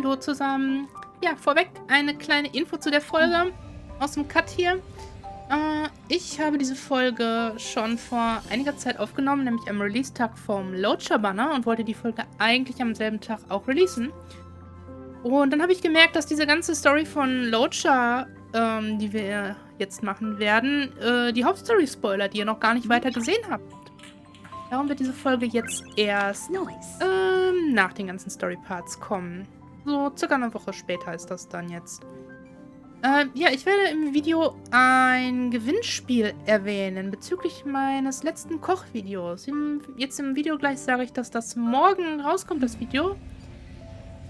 hallo zusammen. Ja, vorweg eine kleine Info zu der Folge aus dem Cut hier. Ich habe diese Folge schon vor einiger Zeit aufgenommen, nämlich am Release-Tag vom Luocha-Banner und wollte die Folge eigentlich am selben Tag auch releasen. Und dann habe ich gemerkt, dass diese ganze Story von Luocha, die wir jetzt machen werden, die Hauptstory spoilert, die ihr noch gar nicht weiter gesehen habt. Darum wird diese Folge jetzt erst nach den ganzen Story-Parts kommen. So circa eine Woche später ist das dann jetzt. Ja, ich werde im Video ein Gewinnspiel erwähnen bezüglich meines letzten Kochvideos. Jetzt im Video gleich sage ich, dass das morgen rauskommt, das Video.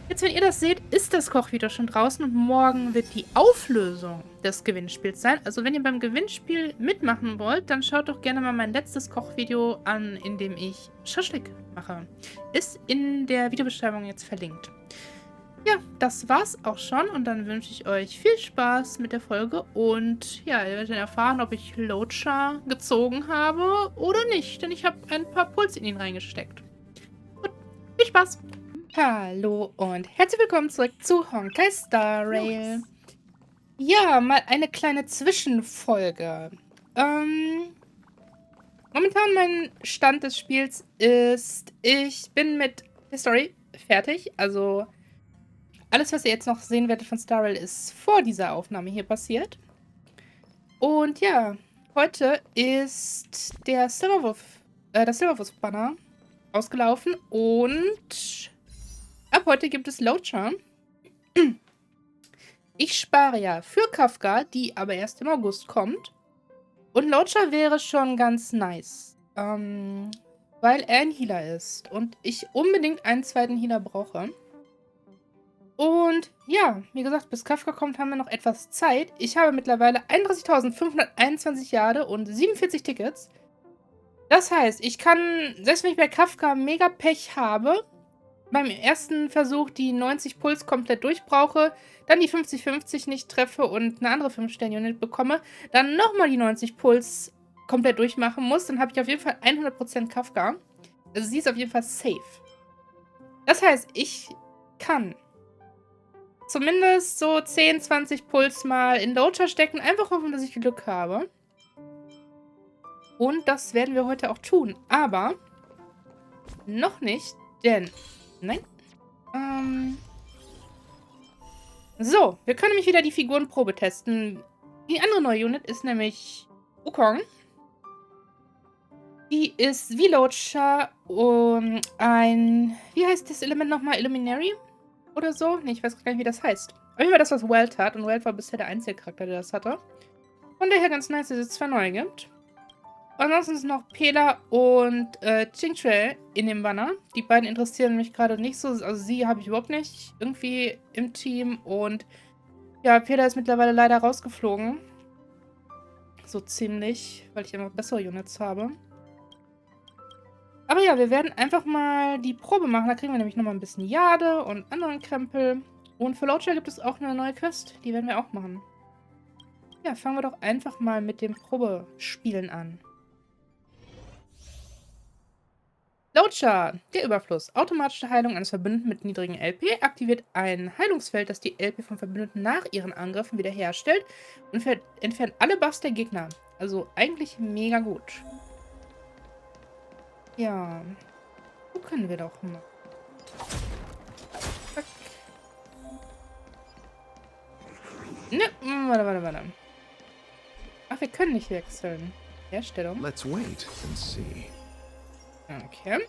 Jetzt, wenn ihr das seht, ist das Kochvideo schon draußen und morgen wird die Auflösung des Gewinnspiels sein. Also wenn ihr beim Gewinnspiel mitmachen wollt, dann schaut doch gerne mal mein letztes Kochvideo an, in dem ich Schaschlik mache. Ist in der Videobeschreibung jetzt verlinkt. Ja, das war's auch schon und dann wünsche ich euch viel Spaß mit der Folge und ja, ihr werdet dann erfahren, ob ich Luocha gezogen habe oder nicht, denn ich habe ein paar Puls in ihn reingesteckt. Gut, viel Spaß! Hallo und herzlich willkommen zurück zu Honkai Star Rail. Ja, mal eine kleine Zwischenfolge. Momentan mein Stand des Spiels ist, ich bin mit der Story fertig. Also alles, was ihr jetzt noch sehen werdet von Star Rail, ist vor dieser Aufnahme hier passiert. Und ja, heute ist der Silberwurf-Banner ausgelaufen und ab heute gibt es Luocha. Ich spare ja für Kafka, die aber erst im August kommt. Und Luocha wäre schon ganz nice. Weil er ein Healer ist. Und ich unbedingt einen zweiten Healer brauche. Und ja, wie gesagt, bis Kafka kommt, haben wir noch etwas Zeit. Ich habe mittlerweile 31.521 Jahre und 47 Tickets. Das heißt, ich kann, selbst wenn ich bei Kafka mega Pech habe, beim ersten Versuch die 90 Puls komplett durchbrauche, dann die 50-50 nicht treffe und eine andere 5-Sterne-Unit bekomme, dann nochmal die 90 Puls komplett durchmachen muss, dann habe ich auf jeden Fall 100% Kafka. Also sie ist auf jeden Fall safe. Das heißt, ich kann zumindest so 10, 20 Puls mal in Luocha stecken, einfach hoffen, dass ich Glück habe. Und das werden wir heute auch tun. Aber noch nicht, denn nein. So, wir können nämlich wieder die Figurenprobe testen. Die andere neue Unit ist nämlich Wukong. Die ist wie Luocha ein... Wie heißt das Element nochmal? Illuminary? Oder so? Ne, ich weiß gar nicht, wie das heißt. Auf jeden Fall das, was Welt hat. Und Welt war bisher der einzige Charakter, der das hatte. Von daher ganz nice, dass es 2 neue gibt. Ansonsten ist noch Pela und Qingque in dem Banner. Die beiden interessieren mich gerade nicht so. Also sie habe ich überhaupt nicht irgendwie im Team. Und ja, Pela ist mittlerweile leider rausgeflogen. So ziemlich, weil ich immer bessere Units habe. Aber ja, wir werden einfach mal die Probe machen. Da kriegen wir nämlich nochmal ein bisschen Jade und anderen Krempel. Und für Luocha gibt es auch eine neue Quest. Die werden wir auch machen. Ja, fangen wir doch einfach mal mit dem Probespielen an. Luocha, der Überfluss. Automatische Heilung eines Verbündeten mit niedrigem LP aktiviert ein Heilungsfeld, das die LP von Verbündeten nach ihren Angriffen wiederherstellt und entfernt alle Buffs der Gegner. Also eigentlich mega gut. Ja, so können wir doch mal. Zack. Ne, warte. Ach, wir können nicht wechseln. Herstellung. Let's wait and see. Okay.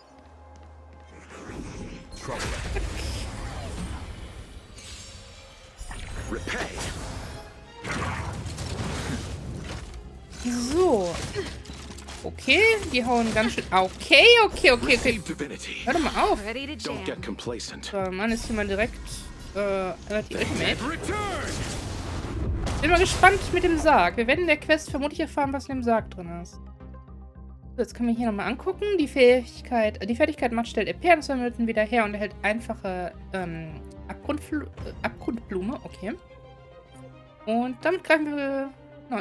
So. Okay, die hauen ganz schön... Okay. Hör doch mal auf. So, Mann ist hier mal direkt die Ultimate. Bin mal gespannt mit dem Sarg. Wir werden in der Quest vermutlich erfahren, was in dem Sarg drin ist. So, jetzt können wir hier nochmal angucken. Die Fertigkeit Macht stellt EP an 2 Minuten wieder her und erhält einfache Abgrundblume. Okay. Und damit greifen wir...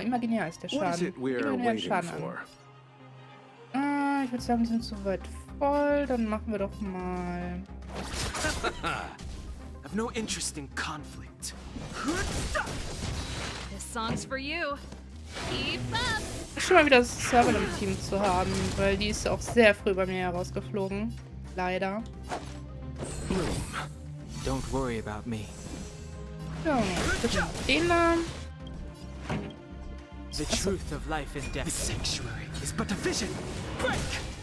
imaginär ist der Schaden. Imaginären Schaden an. Ich würde sagen, die sind soweit voll. Dann machen wir doch mal... I've no interest in conflict. This song's for you. Keep up. Ist schon mal wieder Server im Team zu haben, weil die ist auch sehr früh bei mir herausgeflogen. Leider. Bloom. Don't worry about me. Ja, bitte den da. The truth of life and death. The sanctuary is but a vision. Break!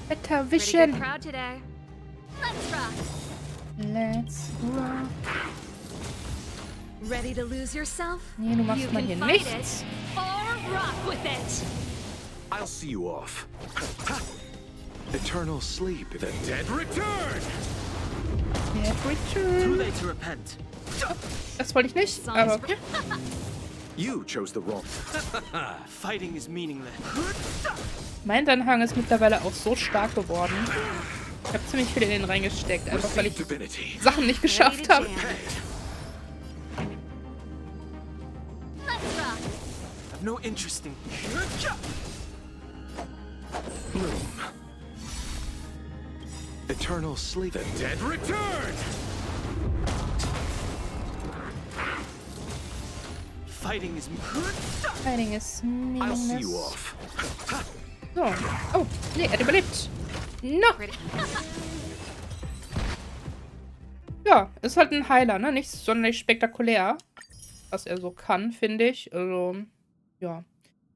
Better Pretty Vision. good crowd today. Let's rock. Let's rock. Ready to lose yourself? Nee, du machst You mal can hier fight nichts. it or rock with it. I'll see you off. Eternal sleep. The dead return! Dead Too Return. late to repent. Das wollte ich nicht, Songs aber for- okay. You chose the wrong. Fighting is meaningless. Mein Anhang ist mittlerweile auch so stark geworden. Ich habe ziemlich viel in den reingesteckt, einfach weil ich Divinity. Sachen nicht geschafft habe. Let's rock. I've no interest in. Bloom. Eternal sleep. The dead return! Fighting is. Fighting is I'll see you meaningless. off. So. Oh, nee, er hat überlebt. No. Pretty. Ja, ist halt ein Heiler, ne? Nicht sonderlich spektakulär, was er so kann, finde ich. Also, ja.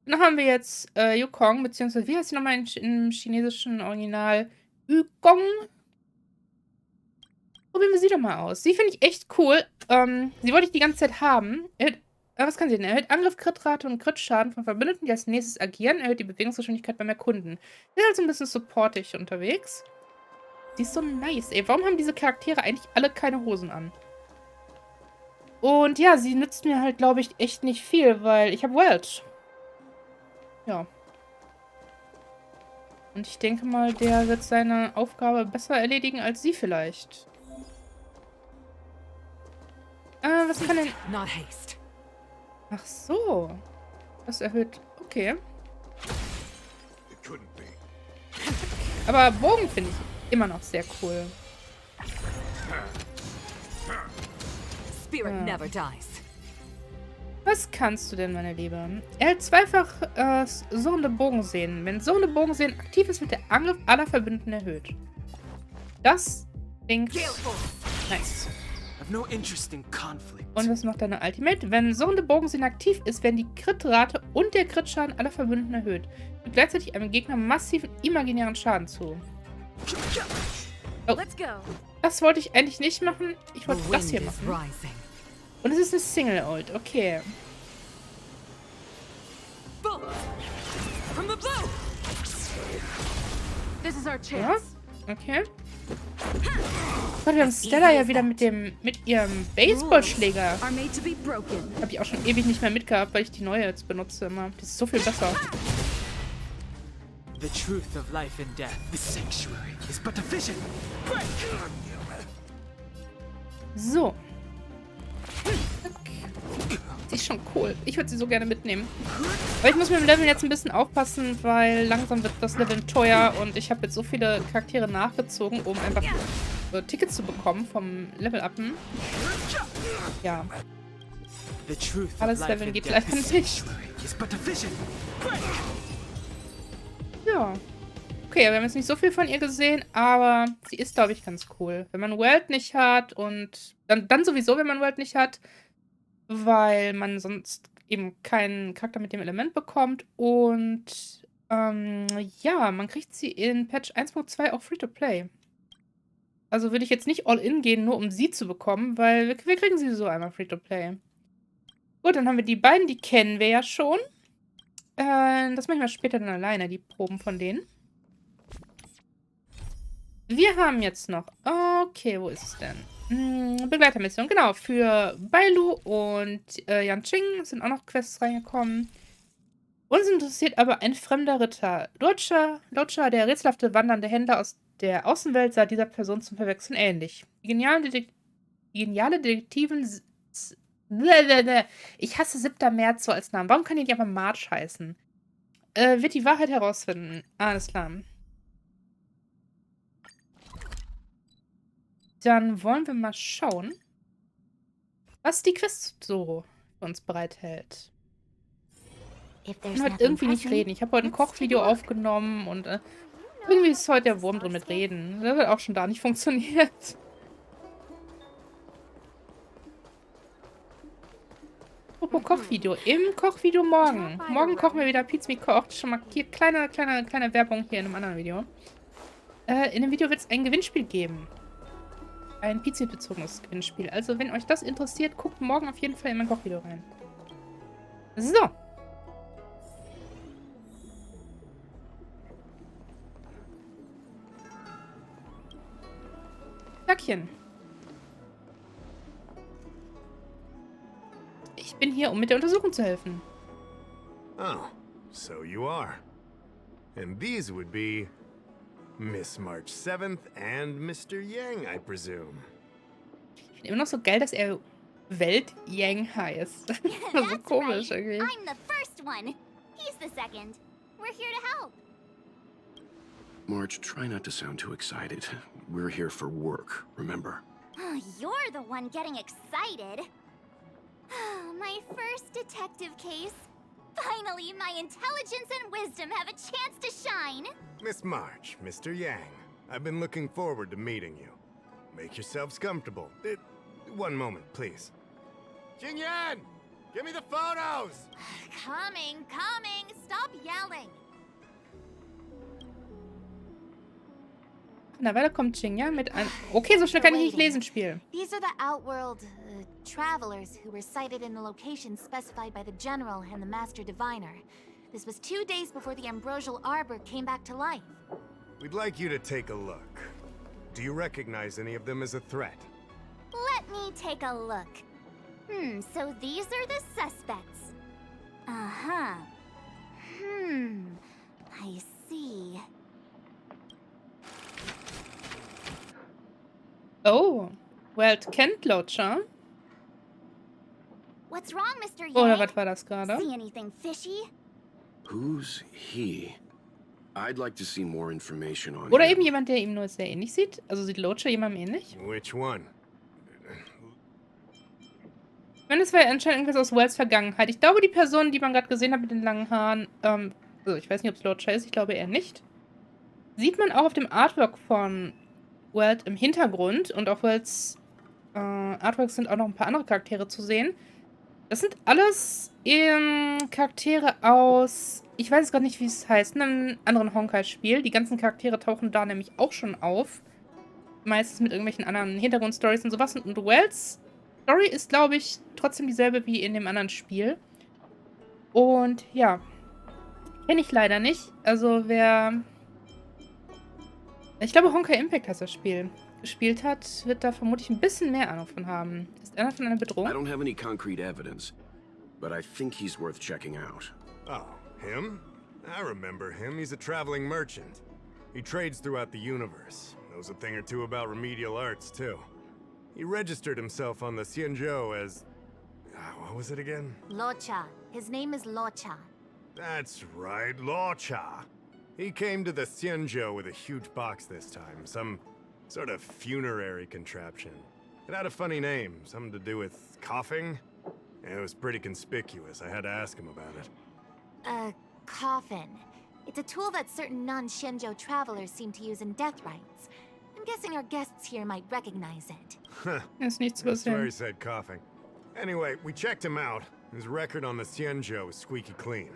Dann haben wir jetzt Yukong, beziehungsweise wie heißt sie nochmal im chinesischen Original? Yukong. Probieren wir sie doch mal aus. Sie finde ich echt cool. Sie wollte ich die ganze Zeit haben. Was kann sie denn? Erhöht Angriff, Crit-Rate und Crit-Schaden von Verbündeten, die als nächstes agieren. Erhöht die Bewegungsgeschwindigkeit beim Erkunden. Sie ist halt so ein bisschen supportig unterwegs. Die ist so nice, ey. Warum haben diese Charaktere eigentlich alle keine Hosen an? Und ja, sie nützt mir halt, glaube ich, echt nicht viel, weil ich habe Welt. Ja. Und ich denke mal, der wird seine Aufgabe besser erledigen als sie vielleicht. Was kann denn... Not haste. Ach so. Das erhöht... Okay. It couldn't be. Aber Bogen finde ich immer noch sehr cool. Spirit Ja. never dies. Was kannst du denn, meine Liebe? Er hält zweifach surrende Bogensehen. Wenn surrende Bogensehen aktiv ist, wird der Angriff aller Verbündeten erhöht. Das klingt nice. I've no interest in conflict. Und was macht deine Ultimate? Wenn surrende Bogensehen aktiv ist, werden die Crit-Rate und der Crit-Schaden aller Verbündeten erhöht. Und gleichzeitig einem Gegner massiven imaginären Schaden zu. Oh, Let's go. das wollte ich eigentlich nicht machen. Ich wollte The das wind hier is machen. rising. Und es ist eine Single-Ult. Okay. Boom. From the blue. This is our Ja, chance. okay. Gott, wir haben Stella ja wieder mit ihrem Baseballschläger. Are made to be broken. Habe ich auch schon ewig nicht mehr mitgehabt, weil ich die neue jetzt benutze immer. Die ist so viel besser. The truth of life and death. The sanctuary is but a vision. Break! So. Sie ist schon cool. Ich würde sie so gerne mitnehmen. Aber ich muss mit dem Leveln jetzt ein bisschen aufpassen, weil langsam wird das Leveln teuer und ich habe jetzt so viele Charaktere nachgezogen, um einfach Tickets zu bekommen vom Level-Uppen. Ja, The truth of alles life Leveln and geht death. leider The nicht. sanctuary is but a vision. Break! Ja. Okay, wir haben jetzt nicht so viel von ihr gesehen, aber sie ist, glaube ich, ganz cool. Wenn man World nicht hat und dann sowieso, wenn man World nicht hat, weil man sonst eben keinen Charakter mit dem Element bekommt. Und ja, man kriegt sie in Patch 1.2 auch Free-to-Play. Also würde ich jetzt nicht all-in gehen, nur um sie zu bekommen, weil wir kriegen sie so einmal Free-to-Play. Gut, dann haben wir die beiden, die kennen wir ja schon. Das mache ich mal später dann alleine, die Proben von denen. Wir haben jetzt noch... Okay, wo ist es denn? Begleitermission, genau. Für Bailu und Yanqing sind auch noch Quests reingekommen. Uns interessiert aber ein fremder Ritter. Luocha, der rätselhafte wandernde Händler aus der Außenwelt, sah dieser Person zum Verwechseln ähnlich. Die geniale Detektivin... Ich hasse 7. März so als Namen. Warum kann die nicht einfach March heißen? Wird die Wahrheit herausfinden. Alles klar. Dann wollen wir mal schauen. was die Quest so für uns bereithält. If Ich there's kann heute nothing irgendwie nicht pressing, reden. Ich habe heute ein let's take a Kochvideo look. aufgenommen und irgendwie ist heute der Wurm drin mit Reden. Das hat auch schon da nicht funktioniert. Apropos Kochvideo. Im Kochvideo morgen. Morgen kochen wir wieder Pizza kocht. Schon mal hier kleine Werbung hier in einem anderen Video. In dem Video wird es ein Gewinnspiel geben. Ein Pizza-bezogenes Gewinnspiel. Also, wenn euch das interessiert, guckt morgen auf jeden Fall in mein Kochvideo rein. So. Tagchen. Ich bin hier, um mit der Untersuchung zu helfen. Oh, so you are. And these would be Miss March 7th and Mr. Yang, I presume. Ich finde immer noch so geil, dass er Welt-Yang heißt. Das ist so That's komisch right. irgendwie. I'm the first one. He's the second. We're here to help. March, try not to sound too excited. We're here for work, remember? Oh, you're the one getting excited. My first detective case. Finally, my intelligence and wisdom have a chance to shine. Miss March, Mr. Yang, I've been looking forward to meeting you. Make yourselves comfortable. One moment, please. Jinyan! Give me the photos! Coming. Stop yelling. Na, weiter kommt Xingya mit einem... Okay, so schnell kann ich nicht lesen, Spiel. These are the Outworld travelers who were sighted in the location specified by the General and the Master Diviner. This was 2 days before the Ambrosial Arbor came back to life. We'd like you to take a look. Do you recognize any of them as a threat? Let me take a look. So these are the suspects. Uh-huh. I see. Oh. Welt kennt Luocha. What's wrong, Mr. Yang? Oder was war das gerade? See anything fishy? Who's he? I'd like to see more information on Oder him. eben jemand, der ihm nur sehr ähnlich sieht. Also sieht Luocha jemandem ähnlich? Which one? Ich meine, es war ja anscheinend irgendwas aus Wells Vergangenheit. Ich glaube, die Person, die man gerade gesehen hat mit den langen Haaren, also ich weiß nicht, ob es Luocha ist, ich glaube eher nicht. Sieht man auch auf dem Artwork von Welt im Hintergrund und auf Wells Artworks sind auch noch ein paar andere Charaktere zu sehen. Das sind alles Charaktere aus, ich weiß gerade nicht, wie es heißt, einem anderen Honkai-Spiel. Die ganzen Charaktere tauchen da nämlich auch schon auf. Meistens mit irgendwelchen anderen Hintergrundstories und sowas. Und Wells Story ist, glaube ich, trotzdem dieselbe wie in dem anderen Spiel. Und ja, kenne ich leider nicht. Also wer, ich glaube Honkai Impact heißt das Spiel, gespielt hat, wird da vermutlich ein bisschen mehr Ahnung von haben. Ist einer von einer I Bedrohung? don't have any concrete evidence, but I think he's worth checking out. Oh, him? I remember him. He's a traveling merchant. He trades throughout the universe. Knows a thing or two about remedial arts, too. He registered himself on the Xianzhou as... what was it again? Luocha. His name is Luocha. That's right, Luocha. He came to the Xianzhou with a huge box this time. Some sort of funerary contraption. It had a funny name, something to do with coughing. It was pretty conspicuous. I had to ask him about it. A coffin. It's a tool that certain non-Shenzhou travelers seem to use in death rites. I'm guessing our guests here might recognize it. Ist nichts I swear he passiert. said coughing. Anyway, we checked him out. His record on the Xianzhou is squeaky clean.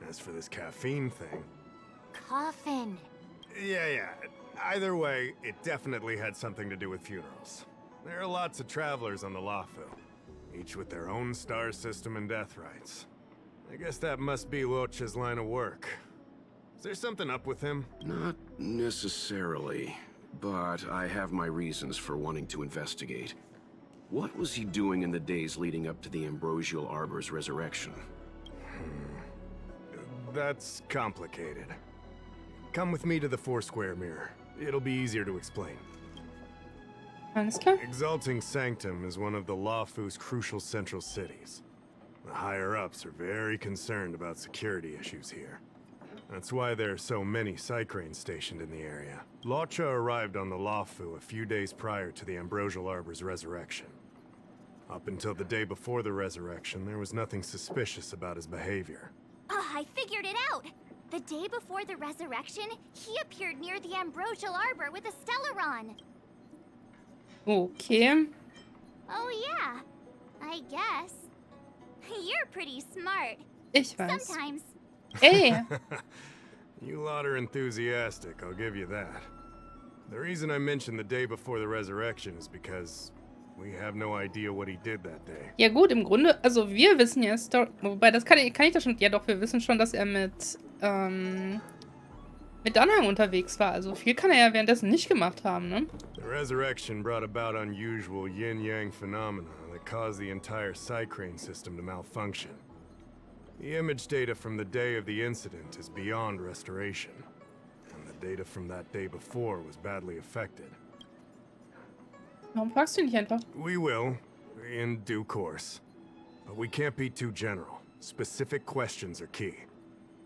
As for this caffeine thing... Coffin. Yeah. Either way, it definitely had something to do with funerals. There are lots of travelers on the Lafu, each with their own star system and death rites. I guess that must be Luocha's line of work. Is there something up with him? Not necessarily, but I have my reasons for wanting to investigate. What was he doing in the days leading up to the Ambrosial Arbor's resurrection? That's complicated. Come with me to the Four-Square Mirror. It'll be easier to explain. Alles klar. Exalting Sanctum is one of the Lafu's crucial central cities. The higher-ups are very concerned about security issues here. That's why there are so many Psycranes stationed in the area. Luocha arrived on the Lafu a few days prior to the Ambrosial Arbor's resurrection. Up until the day before the resurrection, there was nothing suspicious about his behavior. I figured it out! The day before the resurrection, he appeared near the Ambrosial Arbor with a Stellaron. Okay. Oh yeah, I guess. You're pretty smart. Ich weiß. Sometimes. Ey, You lot are enthusiastic, I'll give you that. The reason I mentioned the day before the resurrection is because we have no idea what he did that day. ja gut, im Grunde, also wir wissen ja, wobei das kann ich das schon, ja doch, wir wissen schon, dass er mit Anhang unterwegs war. Also viel kann er ja währenddessen nicht gemacht haben, ne? The resurrection brought about unusual yin-yang phenomena that caused the entire Psycrane system to malfunction. The image data from the day of the incident is beyond restoration, and the data from that day before was badly affected. Warum fragst du ihn nicht einfach? We will, in due course. But we can't be too general. Specific questions are key.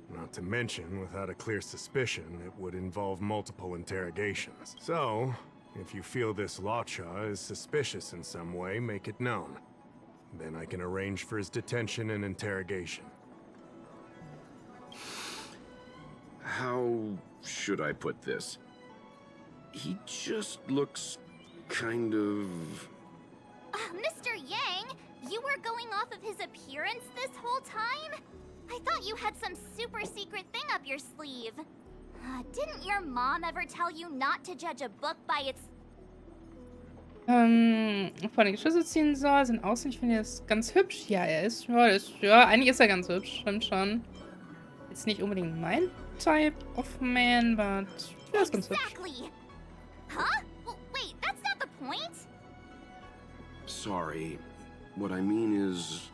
Not to mention, without a clear suspicion, it would involve multiple interrogations. So, if you feel this Luocha is suspicious in some way, make it known. Then I can arrange for his detention and interrogation. How should I put this? He just looks kind of... Mr. Yang, you were going off of his appearance this whole time? I thought you had some super secret thing up your sleeve. Didn't your mom ever tell you not to judge a book by its... Von den Schlüssel ziehen soll, sind außen, ich finde er ist ganz hübsch. Ja, ja, eigentlich ist er ganz hübsch, stimmt schon. Ist nicht unbedingt mein Type of man, but er ist ganz hübsch. Exactly! Huh? Well, wait, that's not the point! Sorry. What I mean is...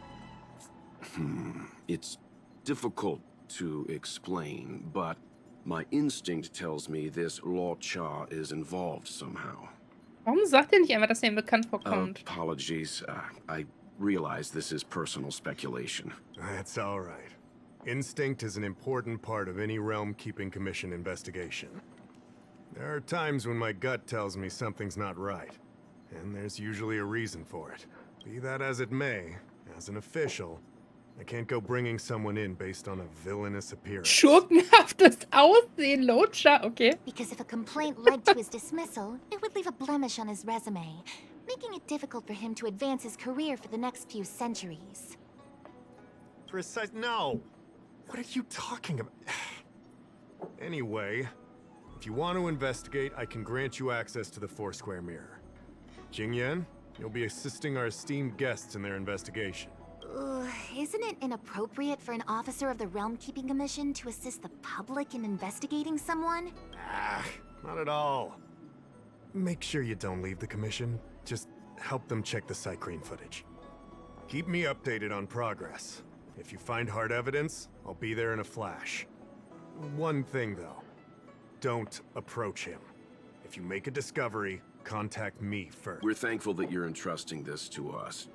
It's difficult to explain, but my instinct tells me this Luocha is involved somehow. Warum sagt er nicht einfach, dass er ihm bekannt vorkommt? Apologies. I realize this is personal speculation. That's all right. Instinct is an important part of any Realm-Keeping Commission investigation. There are times when my gut tells me something's not right, and there's usually a reason for it. Be that as it may, as an official, I can't go bringing someone in based on a villainous appearance. Schurkenhaftes Aussehen, Luocha, okay. Because if a complaint led to his dismissal, it would leave a blemish on his resume, making it difficult for him to advance his career for the next few centuries. No! What are you talking about? Anyway, if you want to investigate, I can grant you access to the Foursquare Mirror. Jingyan, you'll be assisting our esteemed guests in their investigation. Isn't it inappropriate for an officer of the Realm Keeping Commission to assist the public in investigating someone? Not at all. Make sure you don't leave the commission. Just help them check the Psycrane footage. Keep me updated on progress. If you find hard evidence, I'll be there in a flash. One thing, though. Don't approach him. If you make a discovery, contact me first. We're thankful that you're entrusting this to us.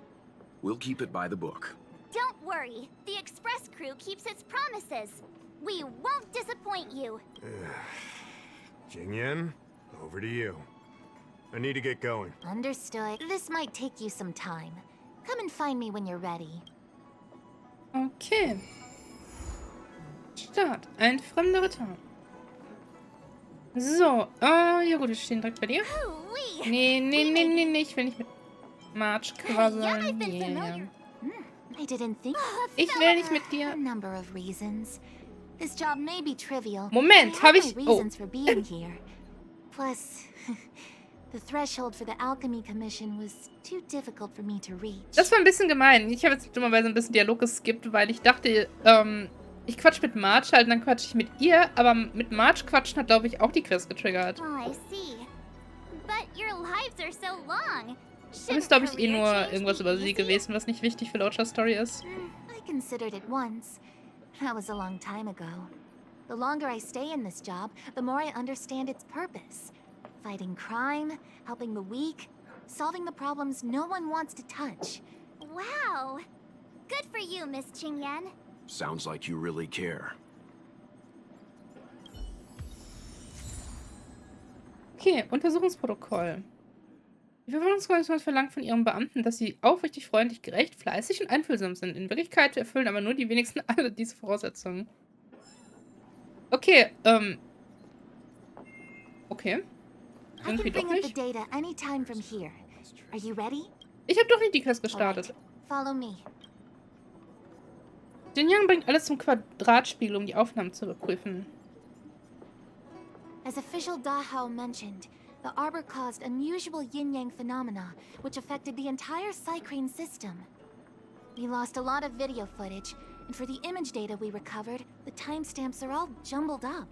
We'll keep it by the book. Don't worry, the Express crew keeps its promises. We won't disappoint you. Jingyan, over to you. I need to get going. Understood. This might take you some time. Come and find me when you're ready. Okay. Start. Ein fremder Ritter. So, ja gut, wir stehen direkt bei dir. Ooh-wee. Nee, ich will nicht mit March Yeah, I've quasseln. been Yeah. familiar. I didn't think. Ich will nicht mit dir. A number of reasons. This job may be trivial. Moment, but I habe have ich... my Oh, reasons for being here. Plus, the threshold for the Alchemy Commission was too difficult for me to reach. das war ein bisschen gemein. Ich habe jetzt dummerweise ein bisschen Dialog geskippt, weil ich dachte, ich quatsch mit March halt, dann quatsch ich mit ihr. Aber mit March quatschen hat, glaube ich, auch die Quest getriggert. Oh, I see. But your lives are so long. Das ist, glaube ich, eh nur irgendwas über sie gewesen, was nicht wichtig für Luocha's Story ist. I considered it once. That was a long time ago. The longer I stay in this job, the more I understand its purpose. Fighting crime, helping the weak, solving the problems no one wants to touch. Wow. Good for you, Miss Jingyan. Sounds like you really care. Okay, Untersuchungsprotokoll. Die Verwaltungskommission verlangt von ihren Beamten, dass sie aufrichtig, freundlich, gerecht, fleißig und einfühlsam sind. In Wirklichkeit erfüllen aber nur die wenigsten alle diese Voraussetzungen. Okay, okay. I Irgendwie can doch bring up the nicht. data anytime from here. Are you ready? Ich habe doch nicht die Quest Alright, gestartet. follow me. Jinjang bringt alles zum Quadratspiegel, um die Aufnahmen zu überprüfen. As official Dahao mentioned, the arbor caused unusual yin-yang phenomena, which affected the entire Cycrane system. We lost a lot of video footage, and for the image data we recovered, the timestamps are all jumbled up.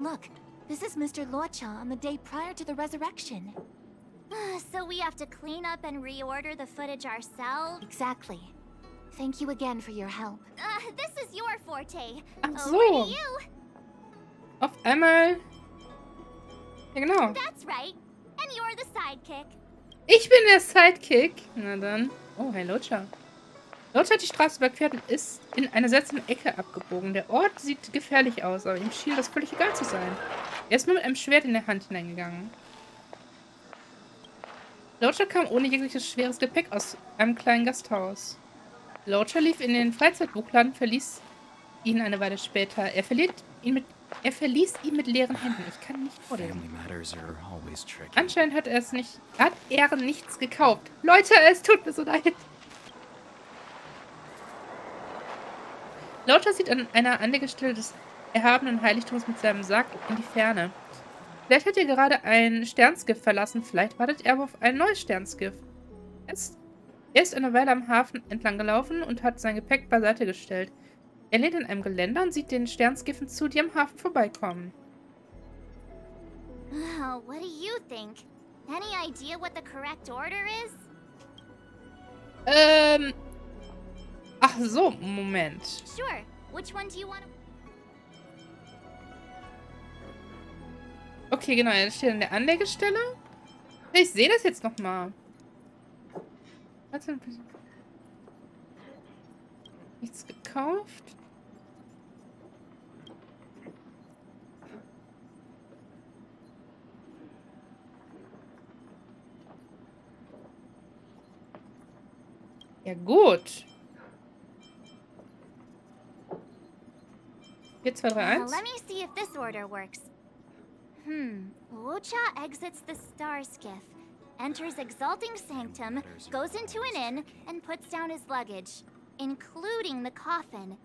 Look, this is Mr. Luocha on the day prior to the resurrection. So we have to clean up and reorder the footage ourselves? Exactly. Thank you again for your help. This is your forte. Ach Over so. to you. Auf einmal... Ja, genau. That's right. And you're the sidekick. Ich bin der Sidekick. Na dann. Oh, hey, Luocha. Luocha hat die Straße überquert und ist in eine seltsame Ecke abgebogen. Der Ort sieht gefährlich aus, aber ihm schien das völlig egal zu sein. Er ist nur mit einem Schwert in der Hand hineingegangen. Luocha kam ohne jegliches schweres Gepäck aus einem kleinen Gasthaus. Luocha lief in den Freizeitbuchladen, verließ ihn eine Weile später. Er verließ ihn mit leeren Händen. Ich kann nicht vorlesen. Family matters are always tricky. Anscheinend hat er nichts gekauft. Leute, es tut mir so leid. Luocha sieht an einer Anlegestelle des erhabenen Heiligtums mit seinem Sarg in die Ferne. Vielleicht hat er gerade ein Sternskiff verlassen. Vielleicht wartet er auf ein neues Sternskiff. Er ist eine Weile am Hafen entlang gelaufen und hat sein Gepäck beiseite gestellt. Er lehnt an einem Geländer und sieht den Sternskiffen zu, die am Hafen vorbeikommen. Oh, what do you think? Any idea what the correct order is? Ach so, Moment. Sure. Which one do you want to... Okay, genau, er steht an der Anlegestelle. Ich sehe das jetzt nochmal. Nichts gekauft. Ja, gut. 4, 2, 3, 1. Let me see if this order works. Luocha exits the star skiff, enters Exalting Sanctum, goes into an inn, and puts down his luggage, including the coffin.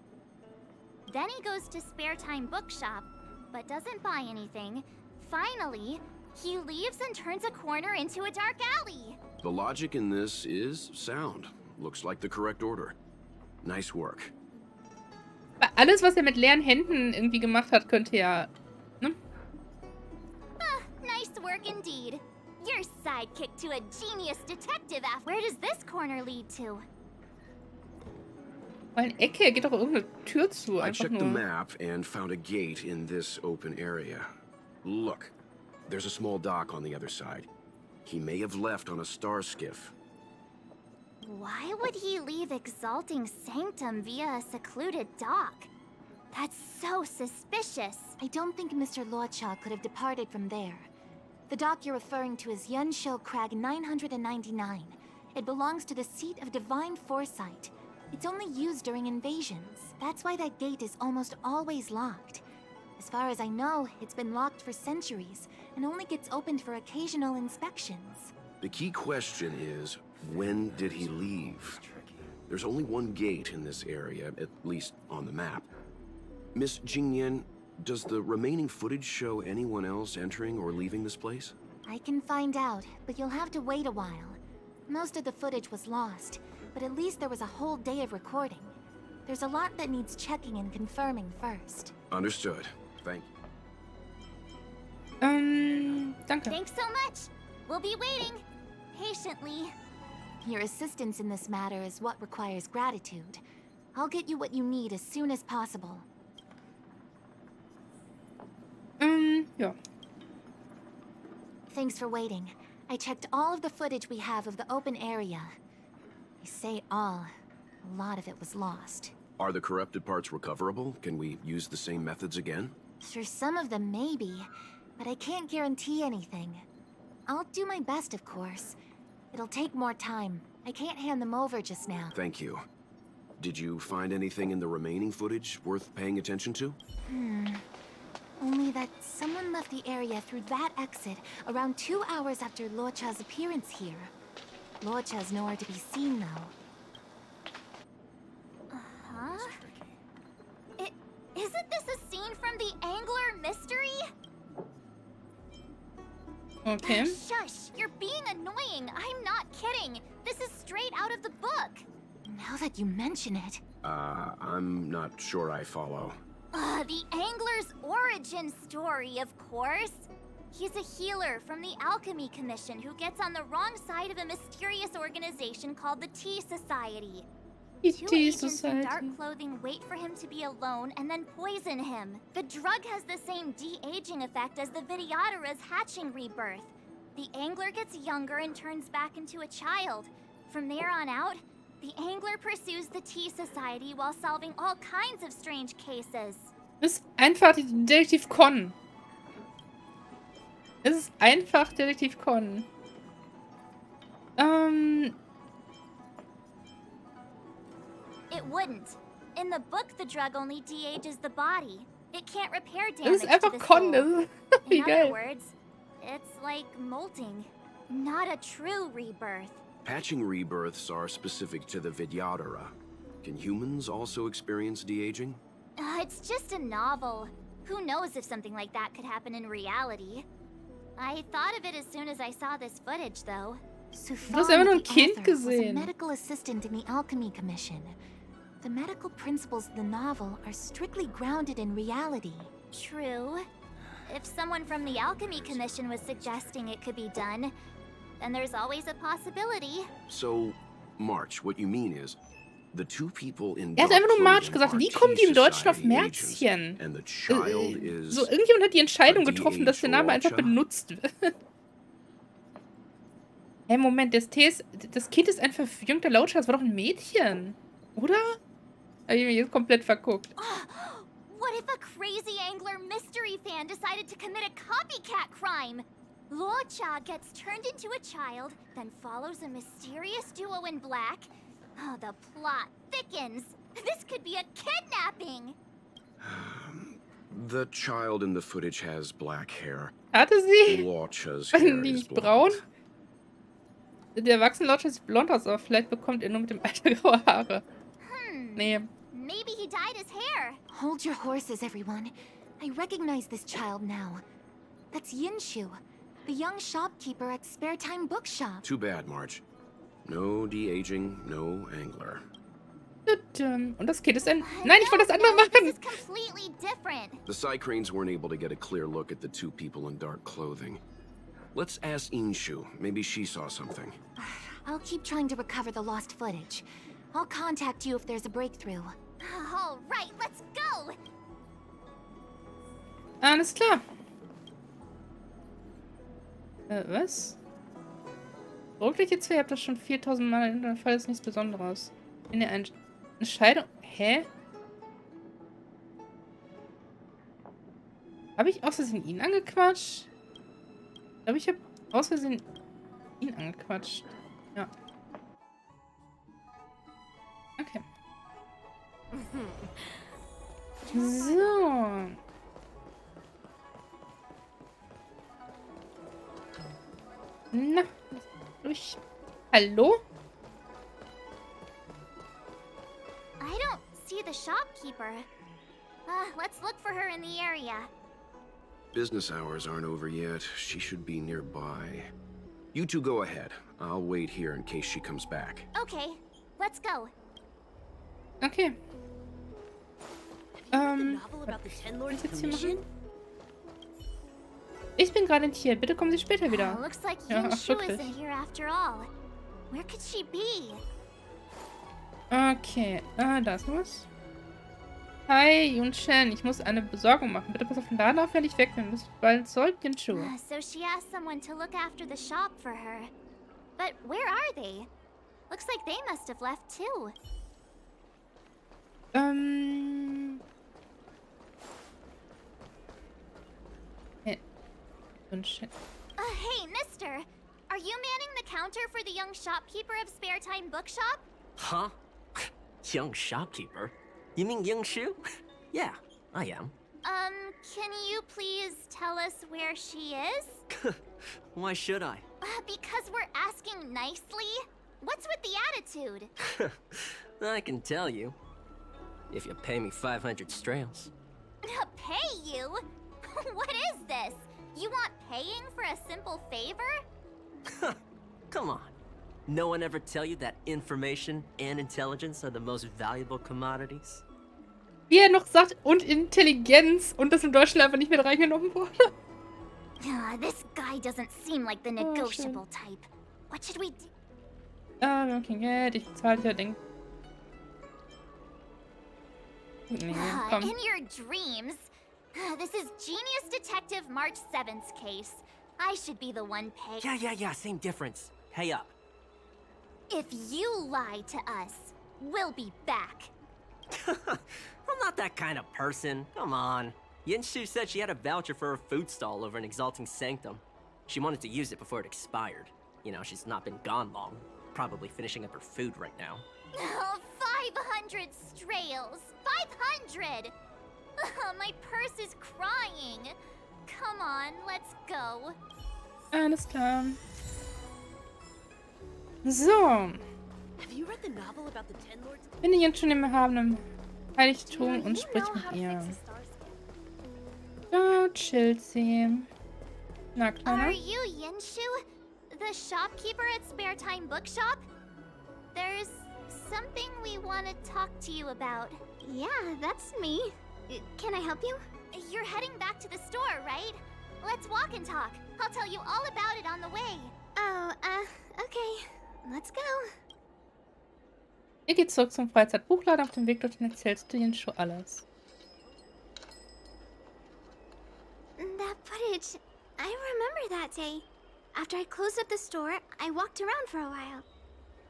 Then he goes to Spare Time Bookshop, but doesn't buy anything. Finally, he leaves and turns a corner into a dark alley. The logic in this is sound. Looks like the correct order. Nice work. Alles, was er mit leeren Händen irgendwie gemacht hat, könnte ja... Ne? Nice work indeed. Your sidekick to a genius detective. Where does this corner lead to? Eine Ecke, geht doch irgendeine Tür zu. I Einfach checked the nur. map and found a gate in this open area. Look, there's a small dock on the other side. He may have left on a star skiff. Why would he leave Exalting Sanctum via a secluded dock? That's so suspicious. I don't think Mr. Luocha could have departed from there. The dock you're referring to is Yunshou Crag 999. It belongs to the seat of divine foresight. It's only used during invasions. That's why that gate is almost always locked. As far as I know, it's been locked for centuries, and only gets opened for occasional inspections. The key question is, when did he leave? There's only one gate in this area, at least on the map. Miss Jingyan, does the remaining footage show anyone else entering or leaving this place? I can find out, but you'll have to wait a while. Most of the footage was lost, but at least there was a whole day of recording. There's a lot that needs checking and confirming first. Understood. Thank Danke. Thanks so much. We'll be waiting patiently. Your assistance in this matter is what requires gratitude. I'll get you what you need as soon as possible. Ja. Thanks for waiting. I checked all of the footage we have of the open area. I say all. A lot of it was lost. Are the corrupted parts recoverable? Can we use the same methods again? For some of them, maybe. But I can't guarantee anything. I'll do my best, of course. It'll take more time. I can't hand them over just now. Thank you. Did you find anything in the remaining footage worth paying attention to? Only that someone left the area through that exit around 2 hours after Luocha's appearance here. Luocha's nowhere to be seen, though. Huh? Isn't this a scene from the Angler mystery? Okay. Shush! You're being annoying! I'm not kidding! This is straight out of the book! Now that you mention it... I'm not sure I follow. The Angler's origin story, of course! He's a healer from the Alchemy Commission who gets on the wrong side of a mysterious organization called the Tea Society. Two agents in dark clothing wait for him to be alone and then poison him. The drug has the same de-aging effect as the Vidyadhara's hatching rebirth. The Angler gets younger and turns back into a child. From there on out, the Angler pursues the Tea Society while solving all kinds of strange cases. Es ist einfach Detektiv Con. Es ist einfach Detektiv Con. It wouldn't. In the book, the drug only de-ages the body. It can't repair Es damage ist to einfach the Con. soul. Wie In other geil. words, it's like molting, not a true rebirth. Hatching rebirths are specific to the Vidyadhara. Can humans also experience de-aging? It's just a novel. Who knows if something like that could happen in reality? I thought of it as soon as I saw this footage, though. hast einfach nur ein the Kind author, was a gesehen. medical assistant in the Alchemy Commission. The medical principles of the novel are strictly grounded in reality. True. If someone from the Alchemy Commission was suggesting it could be done, then there's always a possibility. So, March, what you mean is, the two people in Er hat dark einfach nur March clothing gesagt. are Wie kommen die im Tea Deutschen auf Society agents, Märzchen? and the child is So, irgendjemand hat die Entscheidung a getroffen, dass der Name einfach Luocha? benutzt wird. Hey, Moment, das Kind ist ein verjüngter Luocha. Das war doch ein Mädchen. Oder? Hab ich mich jetzt komplett verguckt. What if a crazy Angler mystery fan decided to commit a copycat crime? Luocha gets turned into a child, then follows a mysterious duo in black. Oh, the plot thickens. This could be a kidnapping. The child in the footage has black hair. Hatte sie? Luocha's Waren hair die is nicht braun? blonde. Der erwachsene Luocha sieht blond aus, aber vielleicht bekommt er nur mit dem Alter graue Haare. Nee. Maybe he dyed his hair. Hold your horses, everyone. I recognize this child now. That's Yinshu, the young shopkeeper at Spare Time Bookshop. Too bad, March. No de-aging, no angler. Und das Kind ist ein... Nein, ich wollte das andere This machen. is completely different. The Psycranes weren't able to get a clear look at the two people in dark clothing. Let's ask Inshu. Maybe she saw something. I'll keep trying to recover the lost footage. I'll contact you if there's a breakthrough. All right, let's go. Alles klar. Was? Wirklich jetzt? Ihr habt das schon 4000 Mal in der Fall ist nichts Besonderes. In der Entscheidung. Hä? Habe ich aus Versehen ihn angequatscht? Ich glaube, ich habe aus Versehen ihn angequatscht. Ja. Okay. So. Na, durch. Hallo? I don't see the shopkeeper. Let's look for her in the area. Business hours aren't over yet. She should be nearby. You two go ahead. I'll wait here in case she comes back. Okay, let's go. Okay. The novel about the Ten Lords Was jetzt hier Commission? machen? Ich bin gerade hier. Bitte kommen Sie später wieder. Looks like Ja, Yinshu wirklich. isn't here after all. Where could she be? Okay. Da ist was. Hi, Yun-Chen. Ich muss eine Besorgung machen. Bitte pass auf den Laden auf, wenn ich weg bin. Bis bald zurück, Yinshu. So she asked someone to look after the shop for her. But where are they? Looks like they must have left too. Hey, Yun-Chen. Hey, mister! Are you manning the counter for the young shopkeeper of Spare Time Bookshop? Huh? Young shopkeeper? You mean Young Shu? Yeah, I am. Can you please tell us where she is? Why should I? Because we're asking nicely. What's with the attitude? I can tell you. If you pay me 500 strails. Pay you? What is this? You want paying for a simple favor? Come on. No one ever tell you that information and intelligence are the most valuable commodities? Wie er noch sagt, und Intelligenz. Und das im Deutschen einfach nicht mit reingenommen wurde. This guy doesn't seem like the negotiable type. What should we do? Okay, Geld. Ich bezahle dich ja, denk. Nee, komm. In your dreams. This is Genius Detective March 7th's case. I should be the one paying. Yeah, same difference. Pay up. If you lie to us, we'll be back. I'm not that kind of person. Come on. Yinshu said she had a voucher for her food stall over in Exalting Sanctum. She wanted to use it before it expired. You know, she's not been gone long. Probably finishing up her food right now. Oh, 500 strails! 500! My purse is crying. Come on, let's go. Alles klar. So. Have you read the novel about the Ten Lords? Finde jetzt schon im erhabenen Heiligtum und sprich mit ihr. Da chillt sie. Na, Are Kleiner. you Yinshu? The shopkeeper at Spare Time Bookshop? There's something we want to talk to you about. Yeah, that's me. Can I help you? You're heading back to the store, right? Let's walk and talk. I'll tell you all about it on the way. Oh, okay. Let's go. Ihr geht zurück zum Freizeitbuchladen. Auf dem Weg dorthin erzählst du Yinshu alles. That footage, I remember that day. After I closed up the store, I walked around for a while.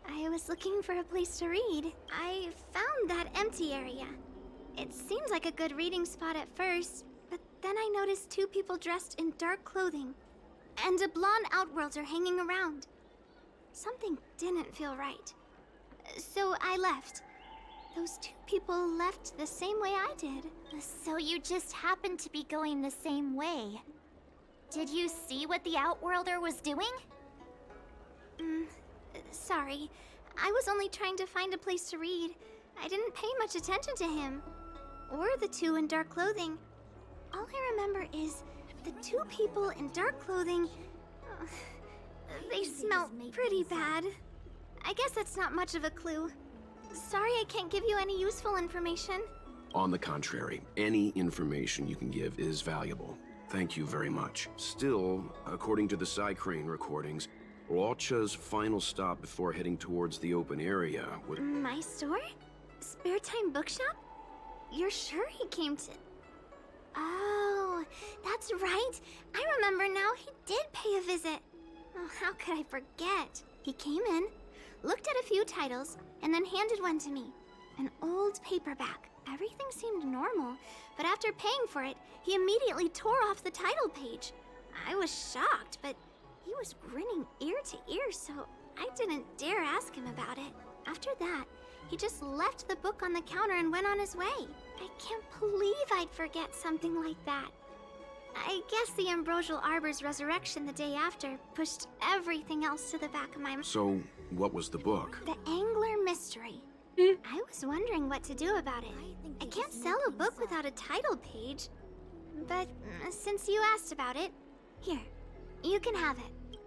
I was looking for a place to read. I found that empty area. It seemed like a good reading spot at first, but then I noticed two people dressed in dark clothing, and a blonde outworlder hanging around. Something didn't feel right. So I left. Those two people left the same way I did. So you just happened to be going the same way. Did you see what the Outworlder was doing? Sorry. I was only trying to find a place to read. I didn't pay much attention to him. Or the two in dark clothing. All I remember is the two people in dark clothing... they smell pretty bad. I guess that's not much of a clue. Sorry I can't give you any useful information. On the contrary, any information you can give is valuable. Thank you very much. Still, according to the Psycrane recordings, Luocha's final stop before heading towards the open area was... My store? Spare Time Bookshop? You're sure he came to... Oh, that's right. I remember now, he did pay a visit. Oh, how could I forget? He came in, looked at a few titles, and then handed one to me. An old paperback. Everything seemed normal, but after paying for it, he immediately tore off the title page. I was shocked, but he was grinning ear to ear, so I didn't dare ask him about it. After that, he just left the book on the counter and went on his way. I can't believe I'd forget something like that. I guess the Ambrosial Arbor's resurrection the day after pushed everything else to the back of my mind. So, what was the book? The Angler Mystery. I was wondering what to do about it. I can't sell a book without a title page. But since you asked about it, here, you can have it.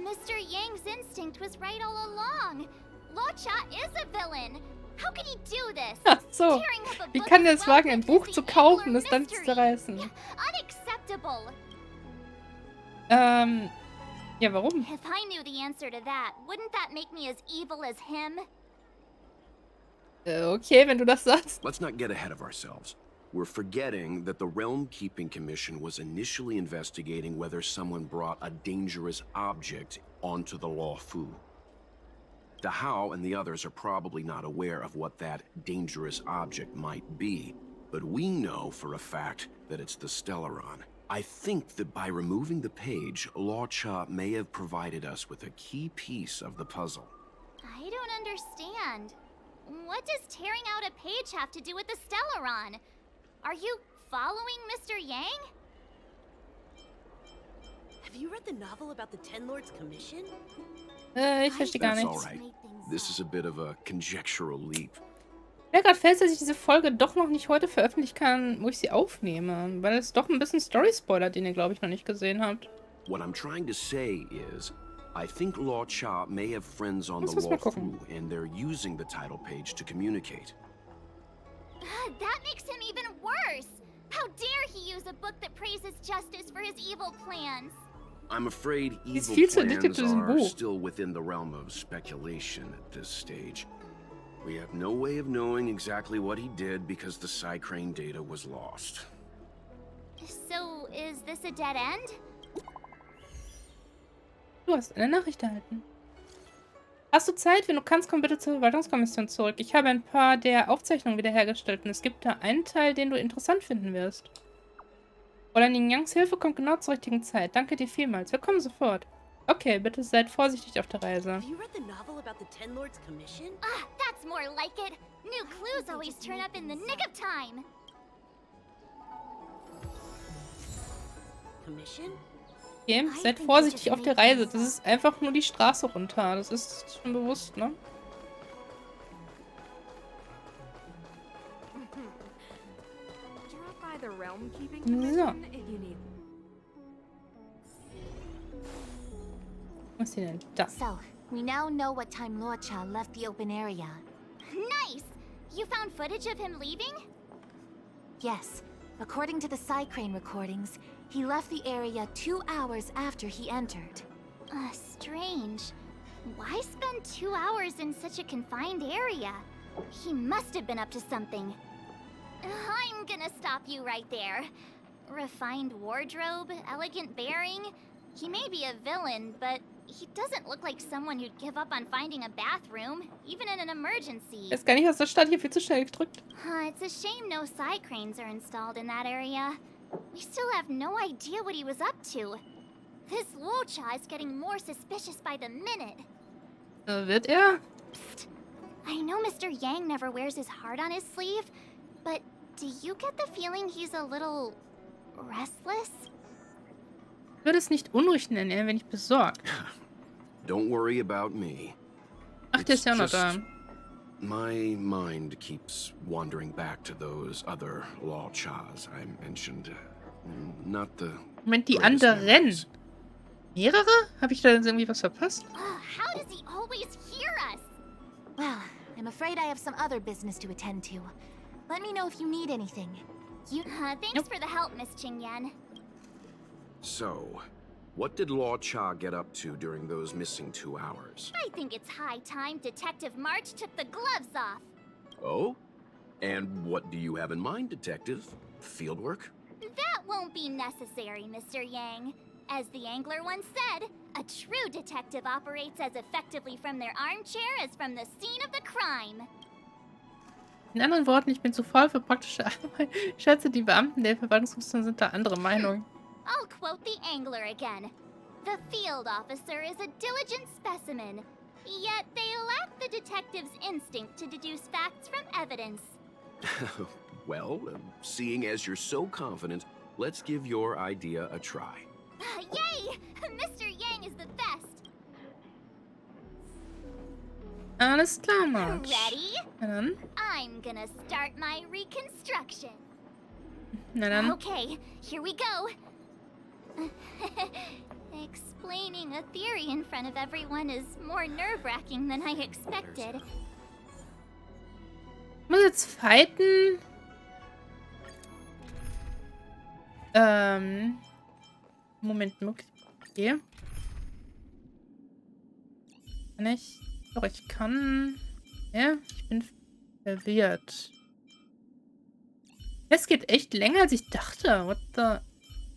Mr. Yang's instinct was right all along. Luocha is a villain. How can he do this? Ach so. Tearing up a Wie book kann er as es wagen, ein welcome Buch is zu the kaufen und Angler es dann zu Mystery. zerreißen? Unacceptable. Ja, warum? If I knew the answer to that, wouldn't that make me as evil as him? Okay, wenn du das sagst. Let's not get ahead of ourselves. We're forgetting that the Realm Keeping Commission was initially investigating whether someone brought a dangerous object onto the Luofu. The How and the others are probably not aware of what that dangerous object might be, but we know for a fact that it's the Stellaron. I think that by removing the page, Luocha may have provided us with a key piece of the puzzle. I don't understand. What does tearing out a page have to do with the Stellaron? Are you following Mr. Yang? Have you read the novel about the Ten Lords Commission? Ich verstehe gar That's nichts. all right. This is a bit of a conjectural leap. Mir gerade fällt, dass ich diese Folge doch noch nicht heute veröffentlichen kann, wo ich sie aufnehme. Weil es doch ein bisschen Story-Spoiler, den ihr, glaube ich, noch nicht gesehen habt. What I'm trying to say is, I think Luocha may have friends on the Muss mal gucken. Luofu, and they're using the title page to communicate. That makes him even worse! How dare he use a book that praises justice for his evil plans? I'm afraid He's evil viel zu addicted plans to diesem are Buch. still within the realm of speculation at this stage. We have no way of knowing exactly what he did because the Psycrane data was lost. So, is this a dead end? Du hast eine Nachricht erhalten. Hast du Zeit? Wenn du kannst, komm bitte zur Verwaltungskommission zurück. Ich habe ein paar der Aufzeichnungen wiederhergestellt und es gibt da einen Teil, den du interessant finden wirst. Fräulein Yangs Hilfe kommt genau zur richtigen Zeit. Danke dir vielmals. Wir kommen sofort. Okay, bitte seid vorsichtig auf der Reise. Have you read the novel about the Ten Lords Commission? Ah, that's more like it! New clues always turn up in the nick of time! Commission? Okay, seid vorsichtig auf der Reise. Das ist einfach nur die Straße runter. Das ist schon bewusst, ne? Drop by the Realm Keeping So. Commission if you need. Was ist denn da? So, we now know what time Luocha left the open area. Nice! You found footage of him leaving? Yes, according to the Psycrane recordings, he left the area 2 hours after he entered. Strange. Why spend 2 hours in such a confined area? He must have been up to something. I'm gonna stop you right there. Refined wardrobe, elegant bearing. He may be a villain, but he doesn't look like someone who'd give up on finding a bathroom, even in an emergency. Ist gar nicht aus der Stadt, hier viel zu schnell gedrückt. It's a shame no Psycranes are installed in that area. We still have no idea what he was up to. This Luocha is getting more suspicious by the minute. Wird er? Psst. I know Mr. Yang never wears his heart on his sleeve, but do you get the feeling he's a little restless? Ich würde es nicht unruhig nennen, er wäre nicht besorgt. Don't worry about me. Ach, der ist ja noch It's da. just my mind keeps wandering back to those other Luochas I mentioned. Not the Moment, die greatest anderen. memories. Mehrere? Habe ich da jetzt irgendwie was verpasst? How does he always hear us? Well, I'm afraid I have some other business to attend to. Let me know if you need anything. Thanks for the help, Miss Qingyan. So, what did Luocha get up to during those missing 2 hours? I think it's high time Detective March took the gloves off. Oh? And what do you have in mind, Detective? Fieldwork? That won't be necessary, Mr. Yang. As the Angler once said, a true detective operates as effectively from their armchair as from the scene of the crime. In anderen Worten, ich bin zu faul für praktische Arbeit. Ich schätze, die Beamten der Verwaltungskommission sind da andere Meinung. I'll quote the Angler again. The field officer is a diligent specimen, yet they lack the detective's instinct to deduce facts from evidence. Well, seeing as you're so confident, let's give your idea a try. Yay! Mr. Yang is the best. Alles klar, March. Ready? Na dann. I'm gonna start my reconstruction. Na dann. Okay, here we go. Explaining a theory in front of everyone is more nerve-wracking than I expected. Ich muss jetzt fighten. Moment, okay. Kann ich? Doch, ich kann. Ja, ich bin verwirrt. Es geht echt länger, als ich dachte. What the?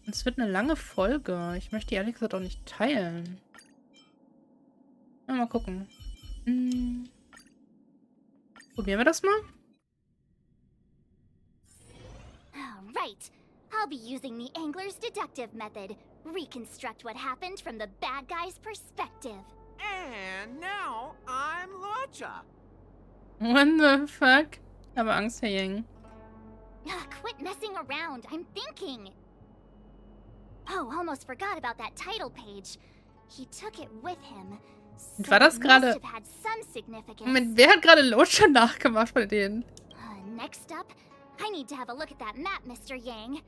Es wird eine lange Folge. Ich möchte die ehrlich gesagt auch nicht teilen. Mal gucken. Probieren wir das mal? Right. I'll be using the angler's deductive method. Reconstruct what happened from the bad guy's perspective. And now I'm Luocha. What the fuck? Ich habe Angst, Herr Yang. Quit messing around. I'm thinking. Oh, almost forgot about that title page. He took it with him. So War das it gerade... must have had some significance. Moment, wer hat gerade Luocha nachgemacht bei denen? Next up, I need to have a look at that map, Mr. Yang.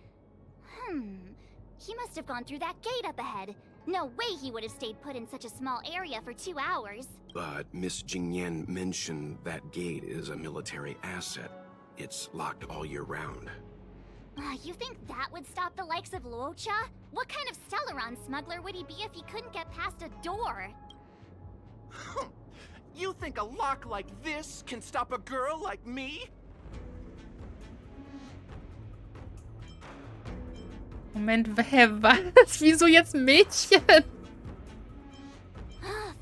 He must have gone through that gate up ahead. No way he would have stayed put in such a small area for 2 hours. But Miss Jingyan mentioned that gate is a military asset. It's locked all year round. You think that would stop the likes of Luocha? What kind of Stellaron smuggler would he be if he couldn't get past a door? You think a lock like this can stop a girl like me? Moment, hä, was? Wieso jetzt ein Mädchen?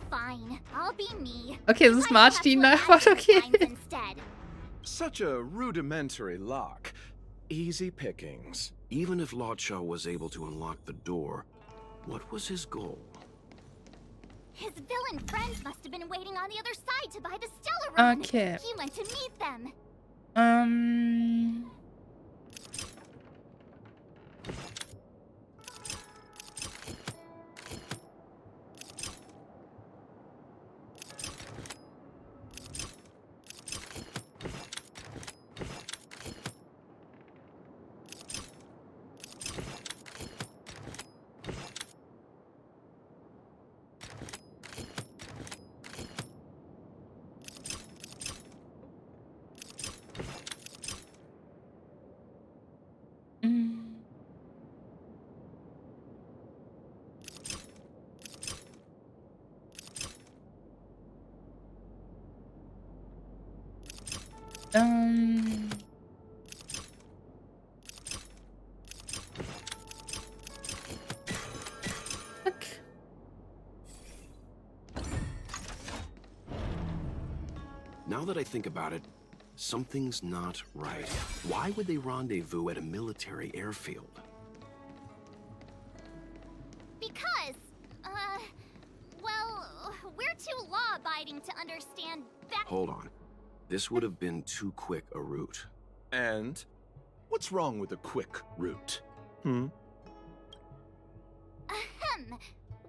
Fine, I'll be me. Okay, es ist Marge, die nachmacht, okay. Such a rudimentary lock. Easy pickings. Even if Luocha was able to unlock the door, what was his goal? His villain friends must have been waiting on the other side to buy the Stellaron. Okay. He went to meet them. Now that I think about it, something's not right. Why would they rendezvous at a military airfield? Because, well, we're too law-abiding to understand that. Hold on. This would have been too quick a route. And what's wrong with a quick route?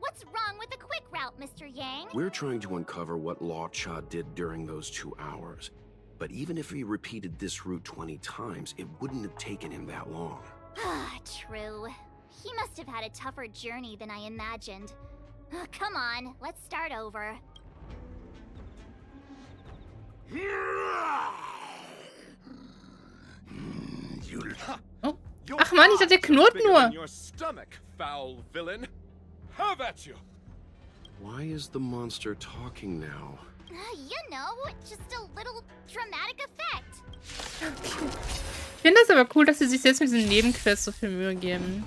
What's wrong with the quick route, Mr. Yang? We're trying to uncover what Luocha did during those 2 hours. But even if he repeated this route 20 times, it wouldn't have taken him that long. True. He must have had a tougher journey than I imagined. Come on, let's start over. Oh. Ach man, ich dachte, der knurrt nur. Your stomach, foul villain. Have at you. Why is the monster talking now? You know, just a little dramatic effect. Ich finde es aber cool, dass sie sich selbst mit diesen Nebenquests so viel Mühe geben.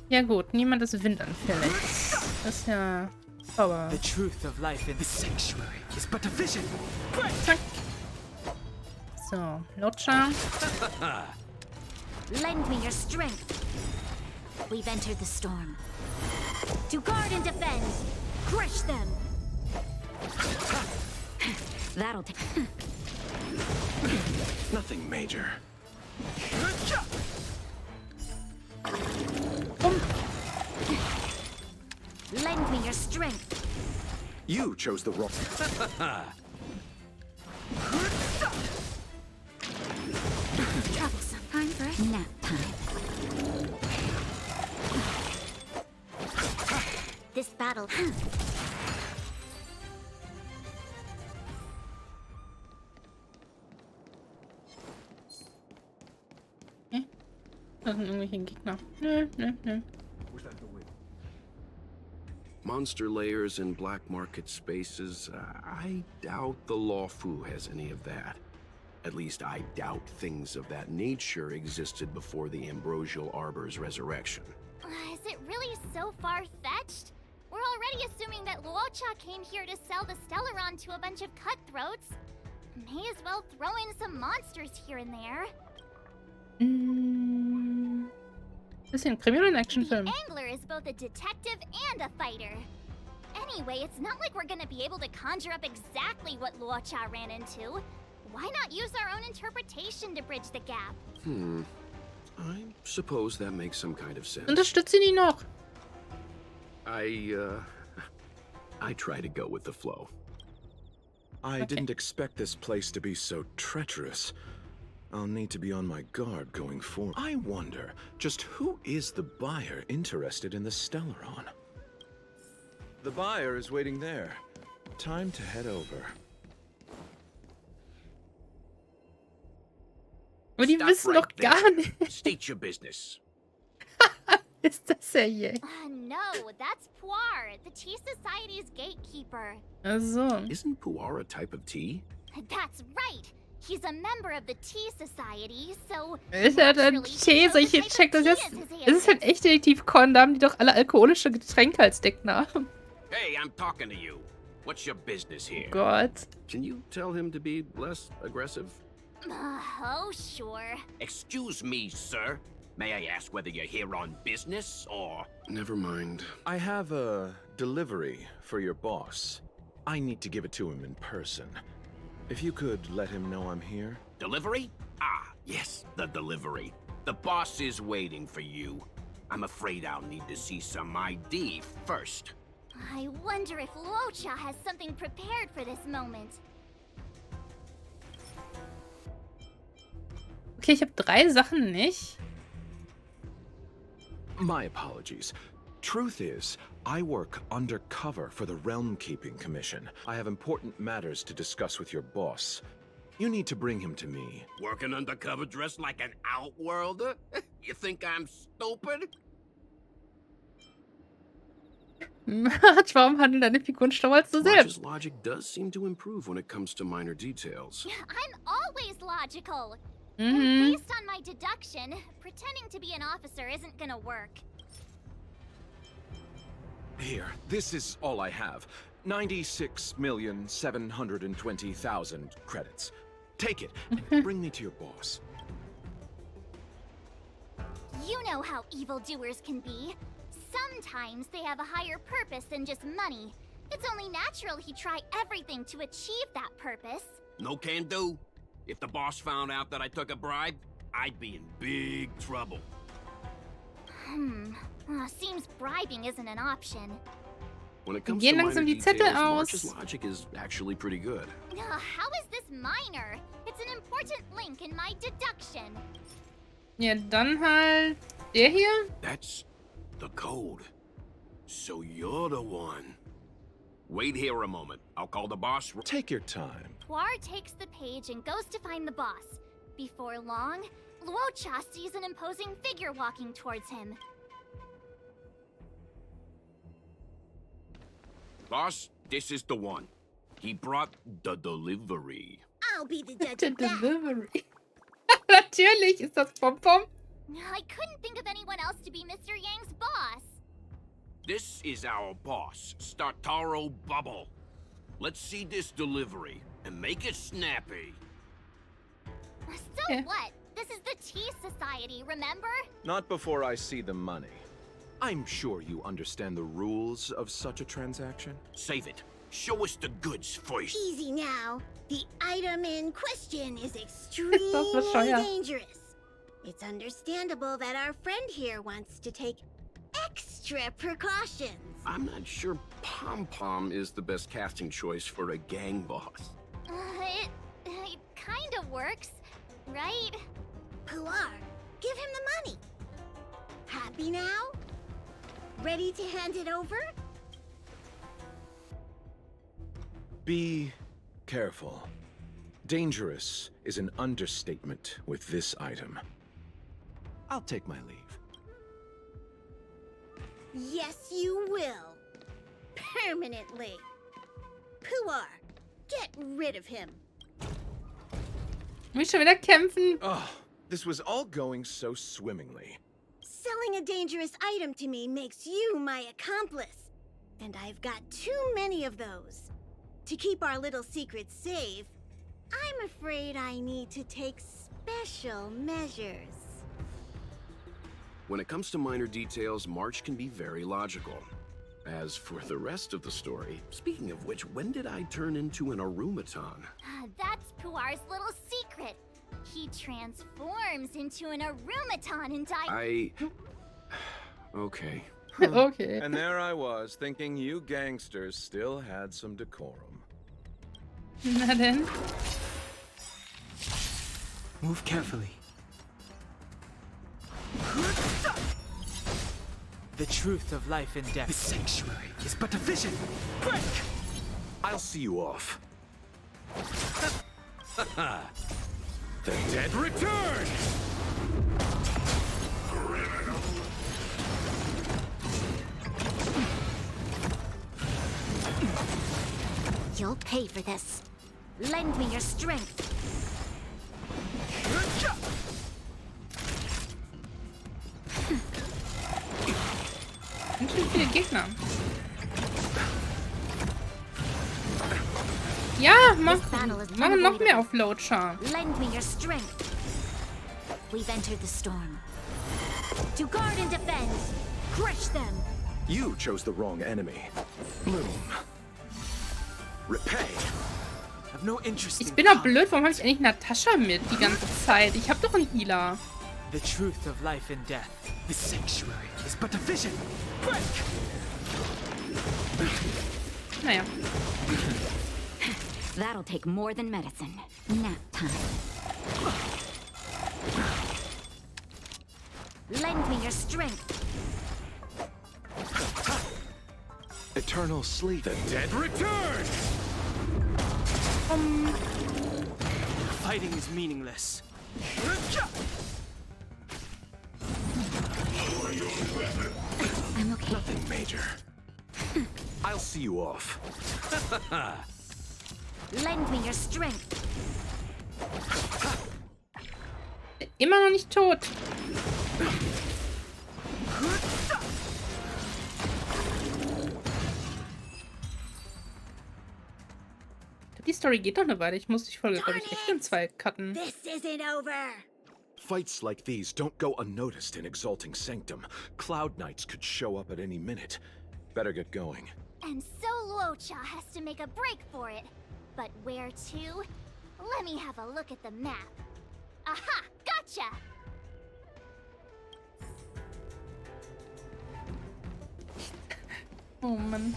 Ja gut, niemand ist windanfällig. Das ist ja Power. The truth of life in the sanctuary is but a vision. Zack. So, Luocha. Lend me your strength. We've entered the storm. To guard and defend. Crush them. That'll take. Nothing major. Lend me your strength. You chose the wrong. Troublesome. Time for a nap time. This battle. Da sind irgendwelche Gegner. Nö, nö, nö. Monster layers and black market spaces, I doubt the Lawfu has any of that. At least I doubt things of that nature existed before the Ambrosial Arbor's resurrection. Is it really so far-fetched? We're already assuming that Luocha came here to sell the Stellaron to a bunch of cutthroats. May as well throw in some monsters here and there. Bisschen Krimi oder ein The Actionfilm? angler is both a detective and a fighter. Anyway, it's not like we're gonna be able to conjure up exactly what Luocha ran into. Why not use our own interpretation to bridge the gap? I suppose that makes some kind of sense. Unterstütze ihn noch. I try to go with the flow. I didn't expect this place to be so treacherous. I'll need to be on my guard going forward. I wonder, just who is the buyer interested in the Stellaron? The buyer is waiting there. Time to head over. Aber die Stop wissen right doch gar there. nicht. State your business. Ist das ja je. No, that's Puar, the Tea Society's gatekeeper. Also. Isn't pu'er a type of tea? That's right. He's a member of the Tea Society, so Ist ja dann naturally, Tee, he knows solche the type of checkt das tea jetzt. as his Es ist halt alias. echt Detektivkorn, da haben die doch alle alkoholische Getränke als Decknamen. Hey, I'm talking to you. What's your business here? Gott. Can you tell him to be less aggressive? Oh, sure. Excuse me, sir. May I ask whether you're here on business or... Never mind. I have a delivery for your boss. I need to give it to him in person. If you could let him know I'm here. Delivery? Ah, yes, the delivery. The boss is waiting for you. I'm afraid I'll need to see some ID first. I wonder if Luocha has something prepared for this moment. Okay, ich habe 3 Sachen nicht. My apologies. Truth is, I work undercover for the Realm Keeping Commission. I have important matters to discuss with your boss. You need to bring him to me. Working undercover dressed like an outworlder? You think I'm stupid? Warum handeln deine Figuren schlauer als du Roger's selbst? logic does seem to improve when it comes to minor details. I'm always logical. Mhm. And based on my deduction, pretending to be an officer isn't gonna work. Here, this is all I have. 96,720,000 credits. Take it and bring me to your boss. You know how evildoers can be. Sometimes they have a higher purpose than just money. It's only natural he'd try everything to achieve that purpose. No can do. If the boss found out that I took a bribe, I'd be in big trouble. Seems bribing isn't an option. When it comes Gehen to langsam minor die Zettel details, aus. March's logic is actually pretty good. How is this minor? It's an important link in my deduction. Ja, dann halt der hier. That's the code. So you're the one. Wait here a moment. I'll call the boss. Take your time. Puar takes the page and goes to find the boss. Before long, Luocha sees an imposing figure walking towards him. Boss, this is the one. He brought the delivery. I'll be the judge The of that. Delivery. Natürlich ist das Pompom. I couldn't think of anyone else to be Mr. Yang's boss. This is our boss, Startaro Bubble. Let's see this delivery and make it snappy. So Yeah. what? This is the Tea Society, remember? Not before I see the money. I'm sure you understand the rules of such a transaction. Save it. Show us the goods first. Easy now. The item in question is das extremely bescheuert? dangerous. It's understandable that our friend here wants to take extra precautions. I'm not sure Pom Pom is the best casting choice for a gang boss. It kind of works, right? Puar, give him the money. Happy now? Ready to hand it over? Be careful. Dangerous is an understatement with this item. I'll take my leave. Yes, you will. Permanently. Puar, get rid of him. Muss ich schon wieder kämpfen? Oh, this was all going so swimmingly. Selling a dangerous item to me makes you my accomplice. And I've got too many of those. To keep our little secret safe, I'm afraid I need to take special measures. When it comes to minor details, March can be very logical. As for the rest of the story, speaking of which, when did I turn into an automaton? That's Puar's little secret. He transforms into an automaton and Okay. Okay. And there I was, thinking you gangsters still had some decorum. Na denn. Move carefully. The truth of life and death. This sanctuary is but a vision. Break! I'll see you off. The dead return! You'll pay for this. Lend me your strength. Ganz schön viele Gegner. Ja, machen noch mehr auf Luocha. Lend me your strength. We've entered the storm. To guard and defend. Crush them. You chose the wrong enemy. Bloom. Repay. I've no interest Ich in bin doch combat. blöd, warum habe ich eigentlich Natascha mit die ganze Zeit? Ich habe doch einen Healer. The truth of life and death. This sanctuary is but a vision. Break! Naja. That'll take more than medicine. Nap time. Lend me your strength. Eternal sleep. The dead return! Fighting is meaningless. I'm okay. Nothing major. I'll see you off. Lend me your strength. Immer noch nicht tot. Die Story geht noch eine Weile. Ich muss die Folge, glaube ich, echt in 2 cutten. This isn't over. Fights like these don't go unnoticed in Exalting Sanctum. Cloud Knights could show up at any minute. Better get going. And so Luocha has to make a break for it. But where to? Let me have a look at the map. Aha! Gotcha! Oh Mann.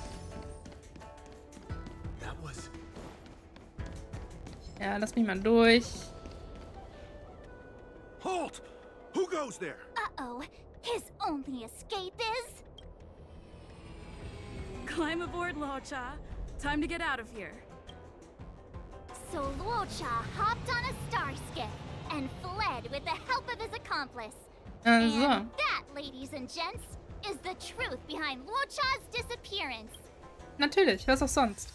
That was Ja, lass mich mal durch. Halt! Who goes there? Uh-oh. His only escape is... Climb aboard, Luocha. Time to get out of here. So Luocha hopped on a star skiff and fled with the help of his accomplice. So. And that, ladies and gents, is the truth behind Luocha's disappearance. Natürlich, was auch sonst.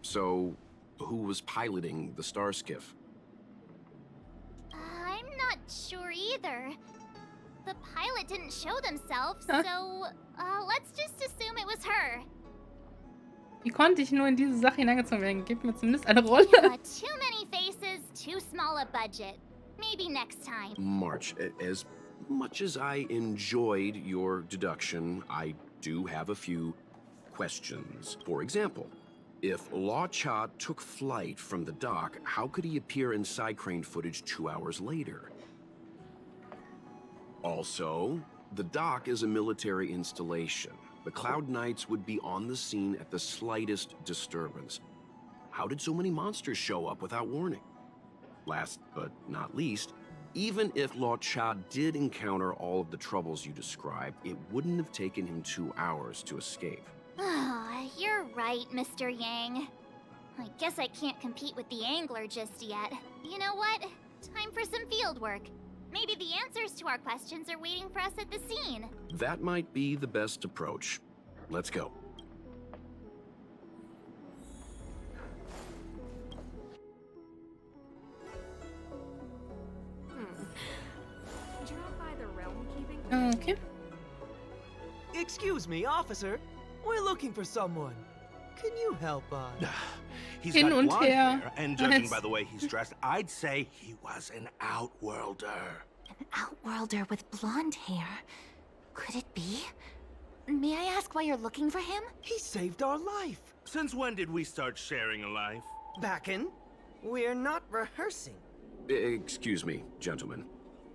So, who was piloting the star skiff? I'm not sure either. The pilot didn't show themselves, Huh? so let's just assume it was her. Wie konnte ich nur in diese Sache hineingezogen werden? Gib mir zumindest eine Rolle. Too many faces, too small a budget. Maybe next time. March, as much as I enjoyed your deduction, I do have a few questions. For example, if Luocha took flight from the dock, how could he appear in side crane footage 2 hours later? Also, the dock is a military installation. The Cloud Knights would be on the scene at the slightest disturbance. How did so many monsters show up without warning? Last but not least, even if Luocha did encounter all of the troubles you described, it wouldn't have taken him 2 hours to escape. You're right, Mr. Yang. I guess I can't compete with the angler just yet. You know what? Time for some field work. Maybe the answers to our questions are waiting for us at the scene. That might be the best approach. Let's go. Drop by the realm keeping. Okay. Excuse me, officer. We're looking for someone. Can you help us? He's Hin got und blonde her. hair, and judging by the way he's dressed, I'd say he was an outworlder. Outworlder with blonde hair. Could it be? May I ask why you're looking for him? He saved our life. Since when did we start sharing a life? Back in? We're not rehearsing. Excuse me, gentlemen.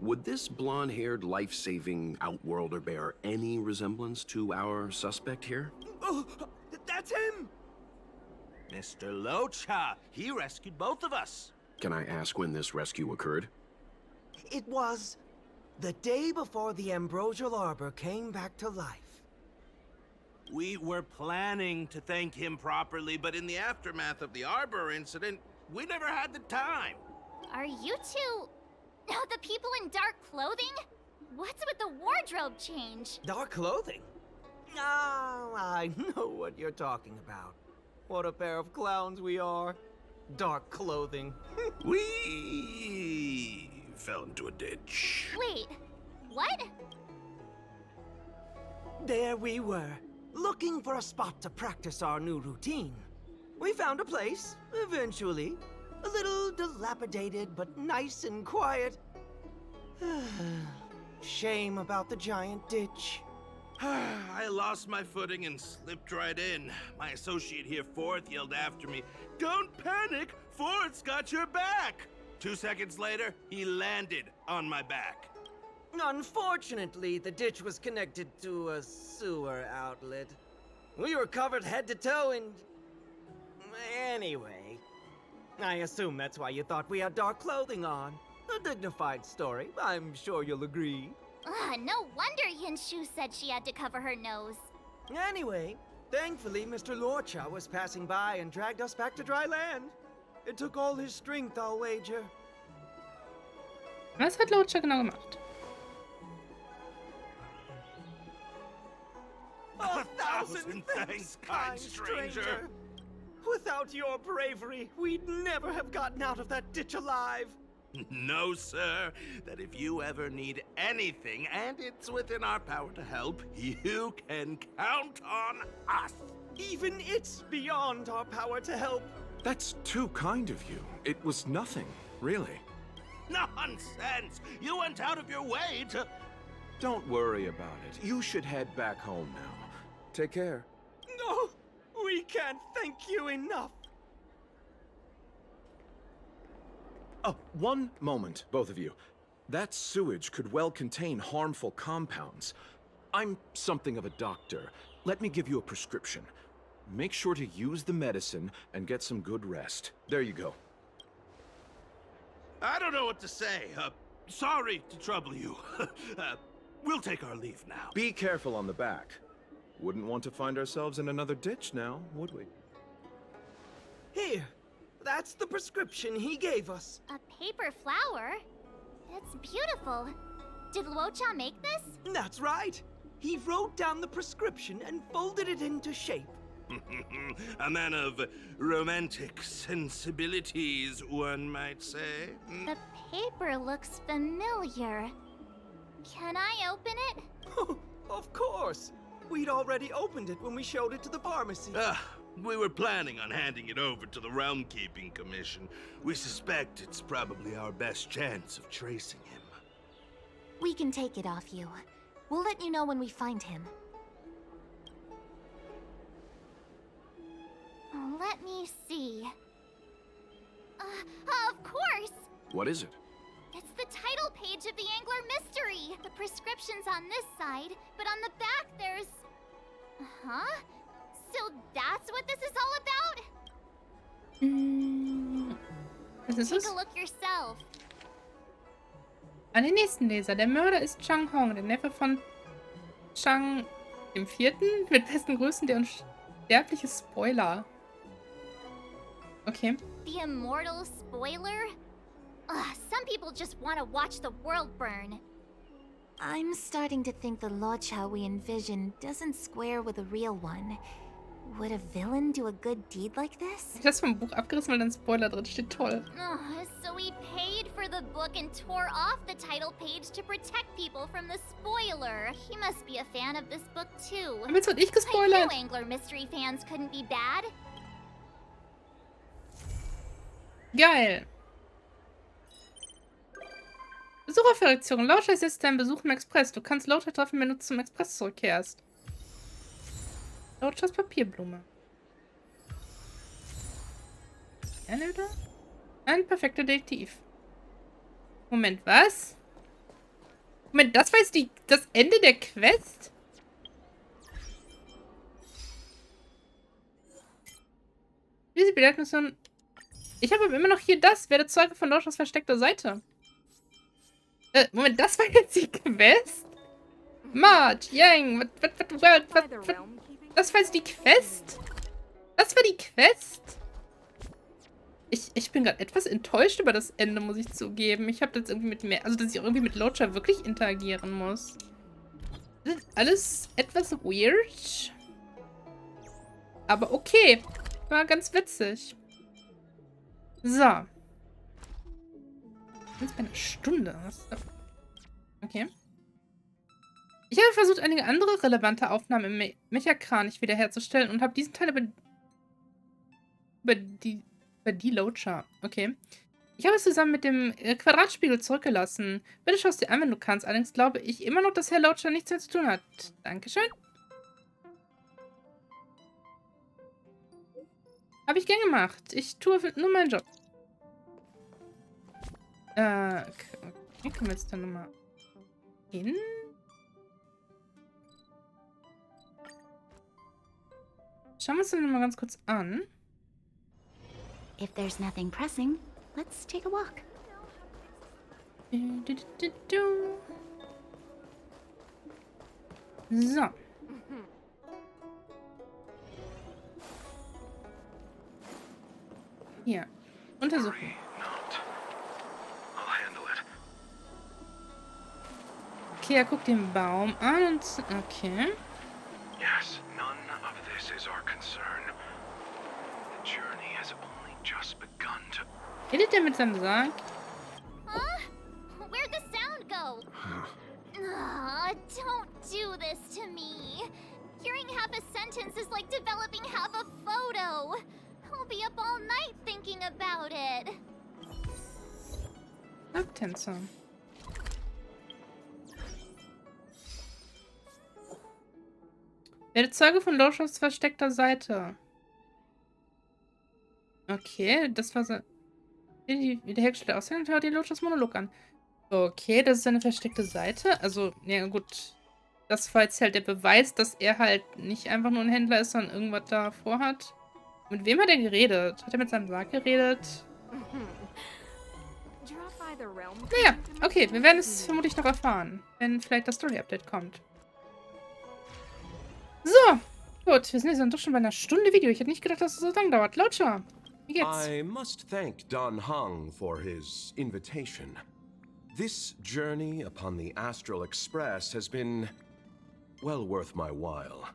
Would this blonde-haired, life-saving Outworlder bear any resemblance to our suspect here? Oh, that's him! Mr. Luocha, he rescued both of us. Can I ask when this rescue occurred? It was the day before the Ambrosial Arbor came back to life. We were planning to thank him properly, but in the aftermath of the Arbor incident, we never had the time. Are you two the people in dark clothing? What's with the wardrobe change? Dark clothing? Ah, I know what you're talking about. What a pair of clowns we are. Dark clothing. We fell into a ditch. Wait, what? There we were, looking for a spot to practice our new routine. We found a place, eventually. A little dilapidated, but nice and quiet. Shame about the giant ditch. I lost my footing and slipped right in. My associate here, Fourth, yelled after me, "Don't panic! Fourth's got your back!" 2 seconds later, he landed on my back. Unfortunately, the ditch was connected to a sewer outlet. We were covered head to toe in... Anyway, I assume that's why you thought we had dark clothing on. A dignified story, I'm sure you'll agree. No wonder Yinshu said she had to cover her nose. Anyway, thankfully Mr. Luocha was passing by and dragged us back to dry land. It took all his strength, I'll wager. Was hat Luocha genau gemacht? 1,000 thanks, kind stranger. Without your bravery, we'd never have gotten out of that ditch alive. No, sir. That if you ever need anything, and it's within our power to help, you can count on us. Even it's beyond our power to help. That's too kind of you. It was nothing, really. Nonsense! You went out of your way to... Don't worry about it. You should head back home now. Take care. No, we can't thank you enough. Oh, one moment, both of you. That sewage could well contain harmful compounds. I'm something of a doctor. Let me give you a prescription. Make sure to use the medicine and get some good rest. There you go. I don't know what to say. Sorry to trouble you. We'll take our leave now. Be careful on the back. Wouldn't want to find ourselves in another ditch now, would we? Here, that's the prescription he gave us. A paper flower? It's beautiful. Did Luocha make this? That's right. He wrote down the prescription and folded it into shape. A man of romantic sensibilities, one might say. The paper looks familiar. Can I open it? Of course. We'd already opened it when we showed it to the pharmacy. We were planning on handing it over to the Realm Keeping Commission. We suspect it's probably our best chance of tracing him. We can take it off you. We'll let you know when we find him. Let me see. Of course! What is it? It's the title page of the Angler Mystery. The prescription's on this side, but on the back there's... Huh? So that's what this is all about? Was ist es? Take a look yourself. An den nächsten Leser. Der Mörder ist Chang Hong, der Neffe von Chang IV. Mit besten Grüßen, der unsterbliche Spoiler. Okay. The immortal spoiler? Some people just want to watch the world burn. I'm starting to think the Luocha we envision doesn't square with a real one. Would a villain do a good deed like this? Ich hab das vom Buch abgerissen, weil da ein Spoiler drin steht. Toll. So he paid for the book and tore off the title page to protect people from the spoiler. He must be a fan of this book too. Aber jetzt wurde ich I gespoilert. knew Angler Mystery fans couldn't be bad. Geil. Besucherverrektion. Luocha ist jetzt dein Besuch im Express. Du kannst Luocha treffen, wenn du zum Express zurückkehrst. Luochas Papierblume. Gerne wieder? Ein perfekter Detektiv. Moment, was? Moment, das war jetzt das Ende der Quest? Diese Bemerkung. Ich habe immer noch hier das. Werde Zeuge von Luochas versteckter Seite. Moment, das war jetzt die Quest? March, Yang, was? Das war jetzt die Quest? Das war die Quest? Ich bin gerade etwas enttäuscht über das Ende, muss ich zugeben. Ich habe jetzt irgendwie mit mehr, also dass ich auch irgendwie mit Luocha wirklich interagieren muss. Das ist alles etwas weird. Aber okay. War ganz witzig. So. Jetzt bei einer Stunde. Okay. Ich habe versucht, einige andere relevante Aufnahmen im Mecha-Kranich wiederherzustellen und habe diesen Teil über die Luocha. Okay. Ich habe es zusammen mit dem Quadratspiegel zurückgelassen. Bitte schau es dir an, wenn du kannst. Allerdings glaube ich immer noch, dass Herr Luocha nichts mehr zu tun hat. Dankeschön. Habe ich gern gemacht. Ich tue nur meinen Job. Okay, können wir jetzt da nochmal hin? Schauen wir uns das nochmal ganz kurz an. If there's nothing pressing, let's take a walk. So. Hier. Untersuchen. Okay, er guckt den Baum an und... Okay. Yes, none of this is our concern. The journey has only just begun to... Redet der mit seinem Sarg? Huh? Where'd the sound go? Don't do this to me. Hearing half a sentence is like developing half a photo. I'll be up all night thinking about it. Abtänzer. Werde Zeuge von Luochas versteckter Seite. Okay, das war so... Die wiederhergestellte Aussage hört die Luochas Monolog an. Okay, das ist eine versteckte Seite. Also, ja gut. Das war jetzt halt der Beweis, dass er halt nicht einfach nur ein Händler ist, sondern irgendwas da vorhat. Mit wem hat er geredet? Hat er mit seinem Sarg geredet? Naja, okay, wir werden es vermutlich noch erfahren, wenn vielleicht das Story-Update kommt. So, gut, wir sind jetzt dann doch schon bei einer Stunde Video. Ich hätte nicht gedacht, dass es so lange dauert. Luocha, wie geht's? I must thank Don Hung for his invitation. This journey upon the Astral Express has been, well, worth my while.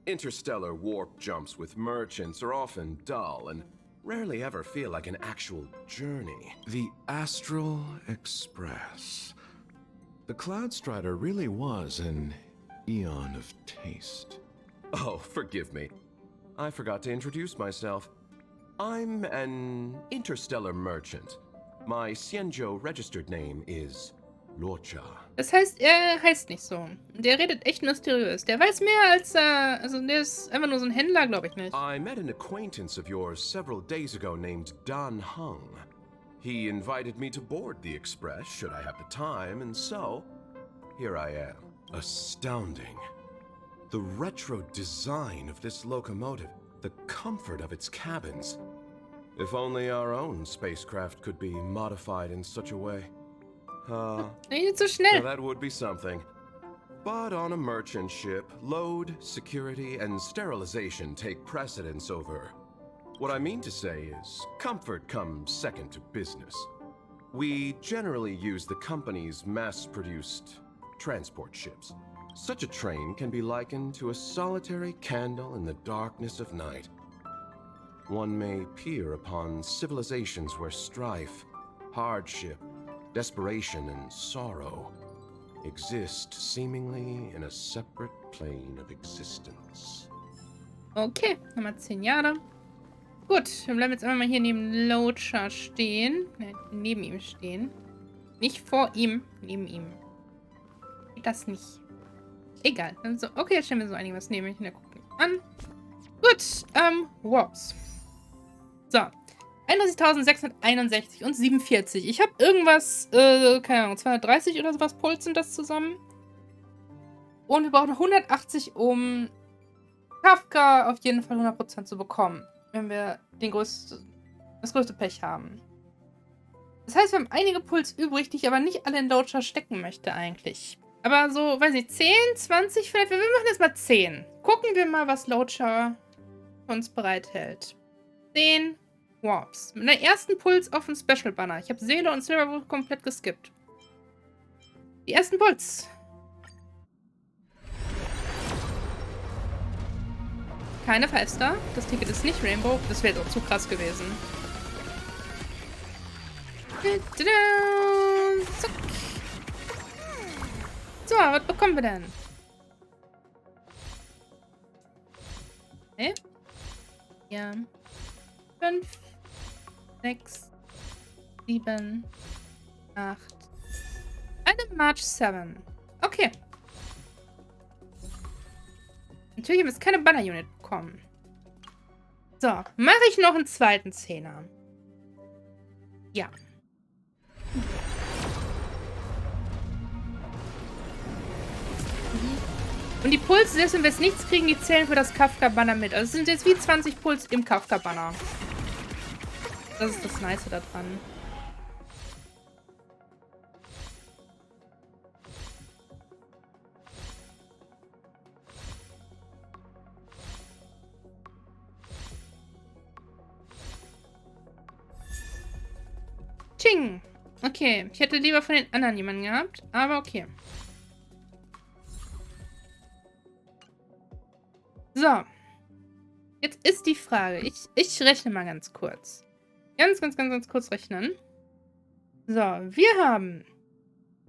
Interstellar warp jumps with merchants are often dull and rarely ever feel like an actual journey. The Astral Express. The Cloudstrider really was an eon of taste. Oh, forgive me. I forgot to introduce myself. I'm an interstellar merchant. My Xianzhou registered name is Luocha. Das heißt, er heißt nicht so. Der redet echt mysteriös. Der weiß mehr als, also der ist einfach nur so ein Händler, glaube ich nicht. I met an acquaintance of yours several days ago named Don Hung. He invited me to board the express should I have the time, and so here I am. Astounding. The retro design of this locomotive, the comfort of its cabins. If only our own spacecraft could be modified in such a way. Nicht so schnell. That would be something. But on a merchant ship, load, security, and sterilization take precedence over. What I mean to say is, comfort comes second to business. We generally use the company's mass-produced transport ships. Such a train can be likened to a solitary candle in the darkness of night. One may peer upon civilizations where strife, hardship, desperation, and sorrow exist seemingly in a separate plane of existence. Okay, nochmal 10 Jahre. Gut, wir bleiben jetzt einfach mal hier neben Luocha stehen. Neben ihm stehen. Nicht vor ihm, neben ihm. Geht das nicht. Egal. Also, okay, jetzt stellen wir so einiges neben mich und der guckt mich an. Gut, Warps. So. 31.661 und 47. Ich habe irgendwas, keine Ahnung, 230 oder sowas Puls sind das zusammen. Und wir brauchen 180, um Kafka auf jeden Fall 100% zu bekommen. Wenn wir das größte Pech haben. Das heißt, wir haben einige Puls übrig, die ich aber nicht alle in Luocha stecken möchte eigentlich. Aber so, weiß nicht, 10, 20 vielleicht? Wir machen jetzt mal 10. Gucken wir mal, was Luocha für uns bereithält. 10 Warps. Mit der ersten Puls auf den Special Banner. Ich habe Seele und Silverwood komplett geskippt. Die ersten Puls. Keine 5-Star. Das Ticket ist nicht Rainbow. Das wäre doch zu krass gewesen. Zack. So, was bekommen wir denn? Okay. Ja. 5, 6, 7, 8. Eine March 7. Okay. Natürlich haben wir jetzt keine Banner-Unit bekommen. So, mache ich noch einen zweiten 10er. Ja. Und die Pulse, selbst wenn wir jetzt nichts kriegen, die zählen für das Kafka-Banner mit. Also es sind jetzt wie 20 Puls im Kafka-Banner. Das ist das Nice daran. Ching! Okay, ich hätte lieber von den anderen jemanden gehabt, aber okay. So. Jetzt ist die Frage. Ich rechne mal ganz kurz. Ganz kurz rechnen. So, wir haben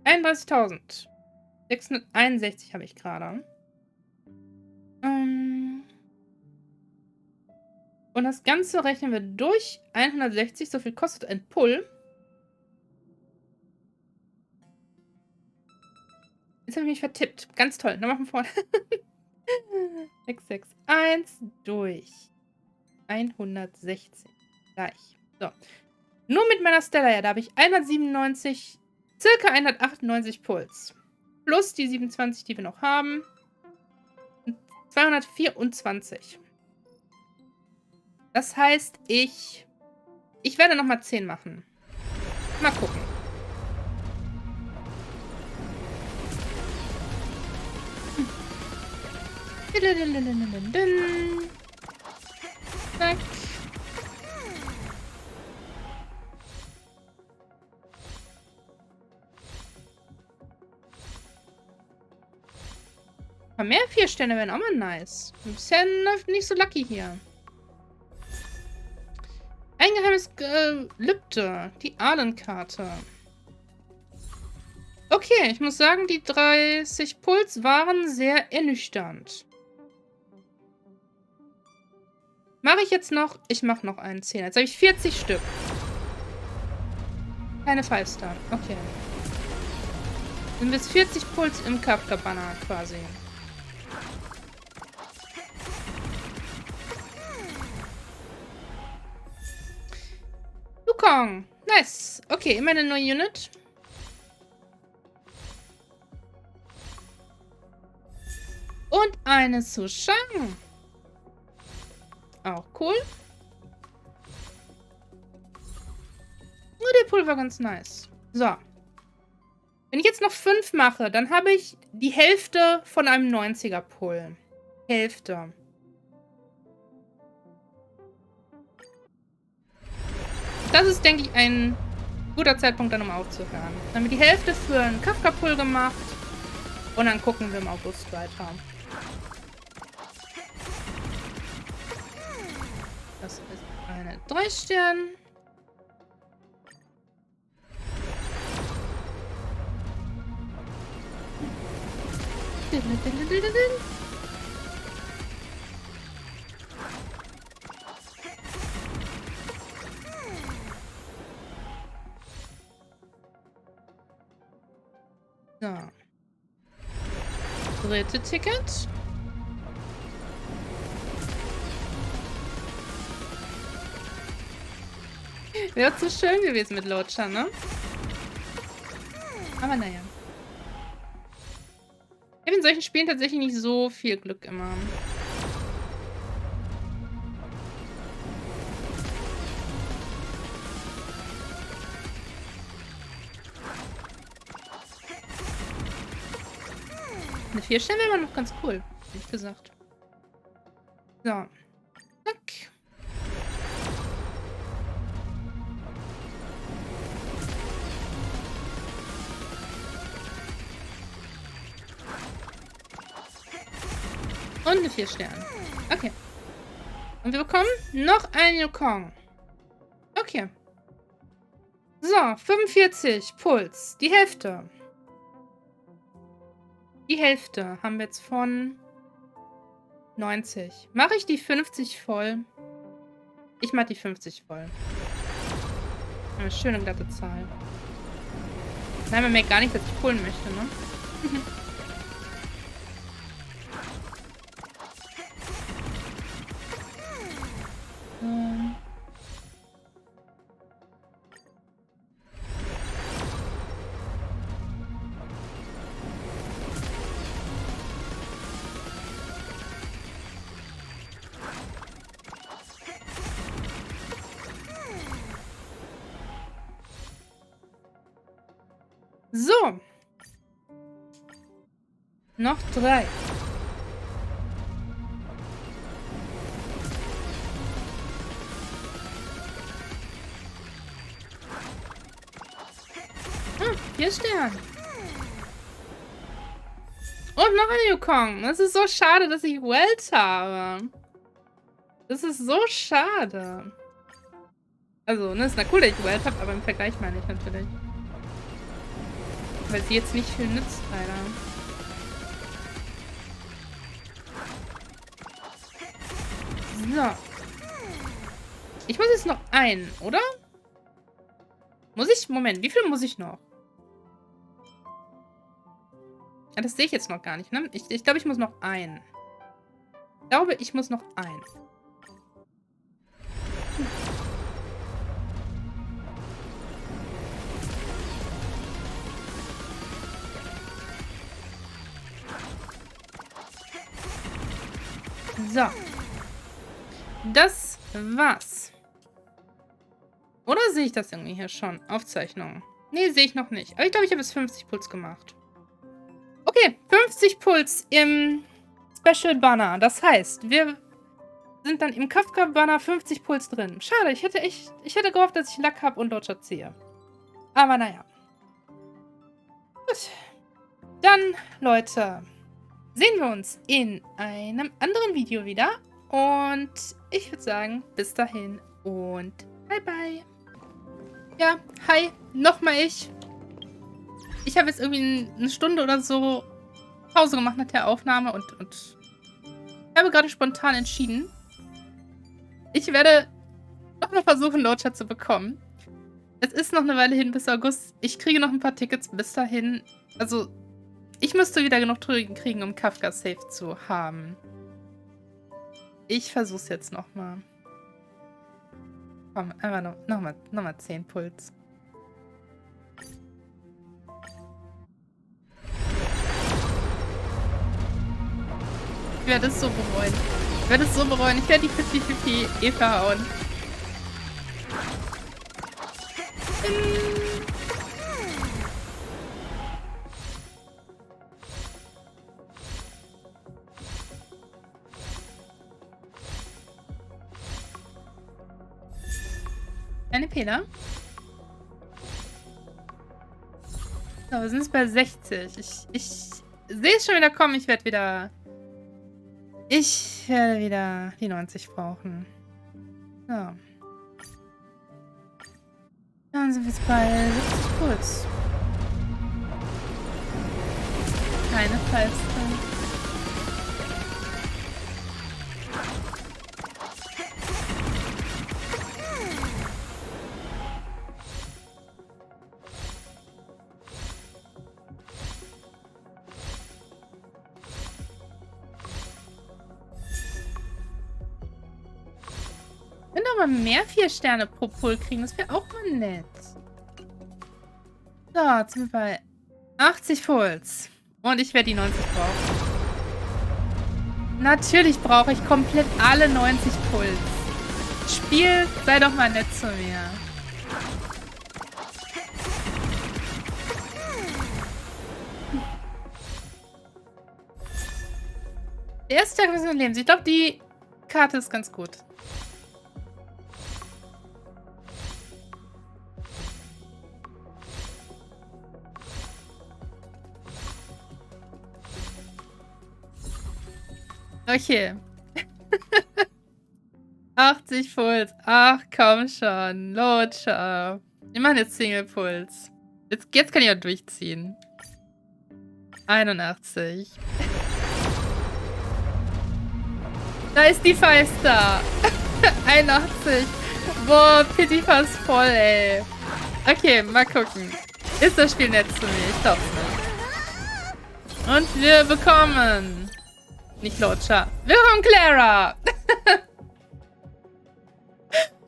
31.661 habe ich gerade. Und das Ganze rechnen wir durch 160. So viel kostet ein Pull. Jetzt habe ich mich vertippt. Ganz toll. Nochmal von vorne. 661 durch 160. Gleich. So. Nur mit meiner Stella, ja, da habe ich 197, circa 198 Puls. Plus die 27, die wir noch haben. 224. Das heißt, ich werde nochmal 10 machen. Mal gucken. Zack. Aber mehr 4 Sterne wären auch mal nice. Bisher läuft nicht so lucky hier. Ein geheimes Gelübde. Die Ahlenkarte. Okay, ich muss sagen, die 30 Puls waren sehr ernüchternd. Mache ich jetzt noch? Ich mache noch einen 10. Jetzt habe ich 40 Stück. Keine 5-Star. Okay. Sind bis 40 Puls im Kafka-Banner quasi. Yukong. Nice. Okay, immer eine neue Unit. Und eine zu Shang. Auch cool. Nur der Pull war ganz nice. So. Wenn ich jetzt noch 5 mache, dann habe ich die Hälfte von einem 90er Pull. Hälfte. Das ist, denke ich, ein guter Zeitpunkt, dann um aufzuhören. Dann haben wir die Hälfte für einen Kafka-Pull gemacht. Und dann gucken wir im August weiter. Das ist eine 3 Stern. So. Dritte Ticket. Wäre zu schön gewesen mit Luocha, ne? Aber naja. Ich habe in solchen Spielen tatsächlich nicht so viel Glück immer. Eine 4 Sterne wäre noch ganz cool, ehrlich gesagt. So. Zack. Und eine 4 Sterne. Okay. Und wir bekommen noch einen Yukong. Okay. So, 45 Puls. Die Hälfte. Die Hälfte haben wir jetzt von 90. Mache ich die 50 voll? Ich mache die 50 voll. Eine schöne glatte Zahl. Nein, man merkt gar nicht, dass ich pullen möchte, ne? So. Noch 3. Ah, 4 Sterne. Und noch ein Yukong. Das ist so schade, dass ich Welt habe. Das ist so schade. Also, ne, ist na cool, dass ich Welt habe, aber im Vergleich meine ich natürlich. Weil sie jetzt nicht viel nützt, leider. So. Ich muss jetzt noch einen, oder? Muss ich? Moment, wie viel muss ich noch? Ja, das sehe ich jetzt noch gar nicht, ne? Ich glaube, ich muss noch einen. Ich glaube, ich muss noch einen. So. Das war's. Oder sehe ich das irgendwie hier schon? Aufzeichnung. Nee, sehe ich noch nicht. Aber ich glaube, ich habe jetzt 50 Puls gemacht. Okay, 50 Puls im Special Banner. Das heißt, wir sind dann im Kafka Banner 50 Puls drin. Schade, ich hätte gehofft, dass ich Lack habe und Luocha ziehe. Aber naja. Gut. Dann, Leute, sehen wir uns in einem anderen Video wieder. Und ich würde sagen, bis dahin und bye bye. Ja, hi, nochmal ich. Ich habe jetzt irgendwie eine Stunde oder so Pause gemacht nach der Aufnahme und ich habe gerade spontan entschieden, ich werde nochmal versuchen, Luocha zu bekommen. Es ist noch eine Weile hin bis August. Ich kriege noch ein paar Tickets bis dahin. Also, ich müsste wieder genug kriegen, um Kafka safe zu haben. Ich versuch's jetzt nochmal. Komm, einfach nochmal 10 Puls. Ich werde es so bereuen. Ich werde es so bereuen. Ich werde die 50-50 verhauen. Eine Fehler. So, wir sind jetzt bei 60. Ich sehe es schon wieder kommen. Ich werde wieder die 90 brauchen. So. Dann sind wir jetzt bei 70 Puls. Keine Fallste. mal mehr 4 Sterne pro Pull kriegen. Das wäre auch mal nett. So, jetzt sind wir bei 80 Pulls. Und ich werde die 90 brauchen. Natürlich brauche ich komplett alle 90 Puls. Spiel, sei doch mal nett zu mir. Der erste Tag des Lebens. Ich glaube, die Karte ist ganz gut. Okay. 80 Puls. Ach, komm schon. Luocha. Wir machen jetzt Single Puls. Jetzt kann ich auch durchziehen. 81. Da ist die 5-Star. 81. Boah, Pity fast voll, ey. Okay, mal gucken. Ist das Spiel nett zu mir? Ich glaub's nicht. Und wir bekommen... Nicht Luocha. Wir bekommen Clara.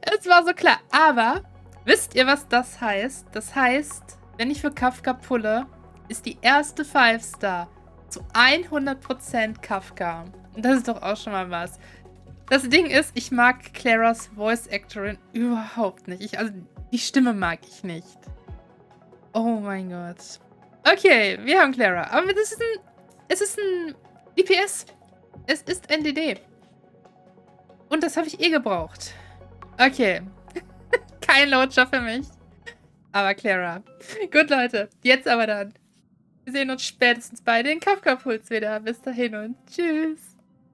Es war so klar. Aber, wisst ihr, was das heißt? Das heißt, wenn ich für Kafka pulle, ist die erste 5-Star zu 100% Kafka. Und das ist doch auch schon mal was. Das Ding ist, ich mag Claras Voice-Actorin überhaupt nicht. Also, die Stimme mag ich nicht. Oh mein Gott. Okay, wir haben Clara. Aber es ist ein DPS. Es ist ein DD. Und das habe ich eh gebraucht. Okay. Kein Luocha für mich. Aber Clara. Gut, Leute. Jetzt aber dann. Wir sehen uns spätestens bei den Kafka-Puls wieder. Bis dahin und tschüss.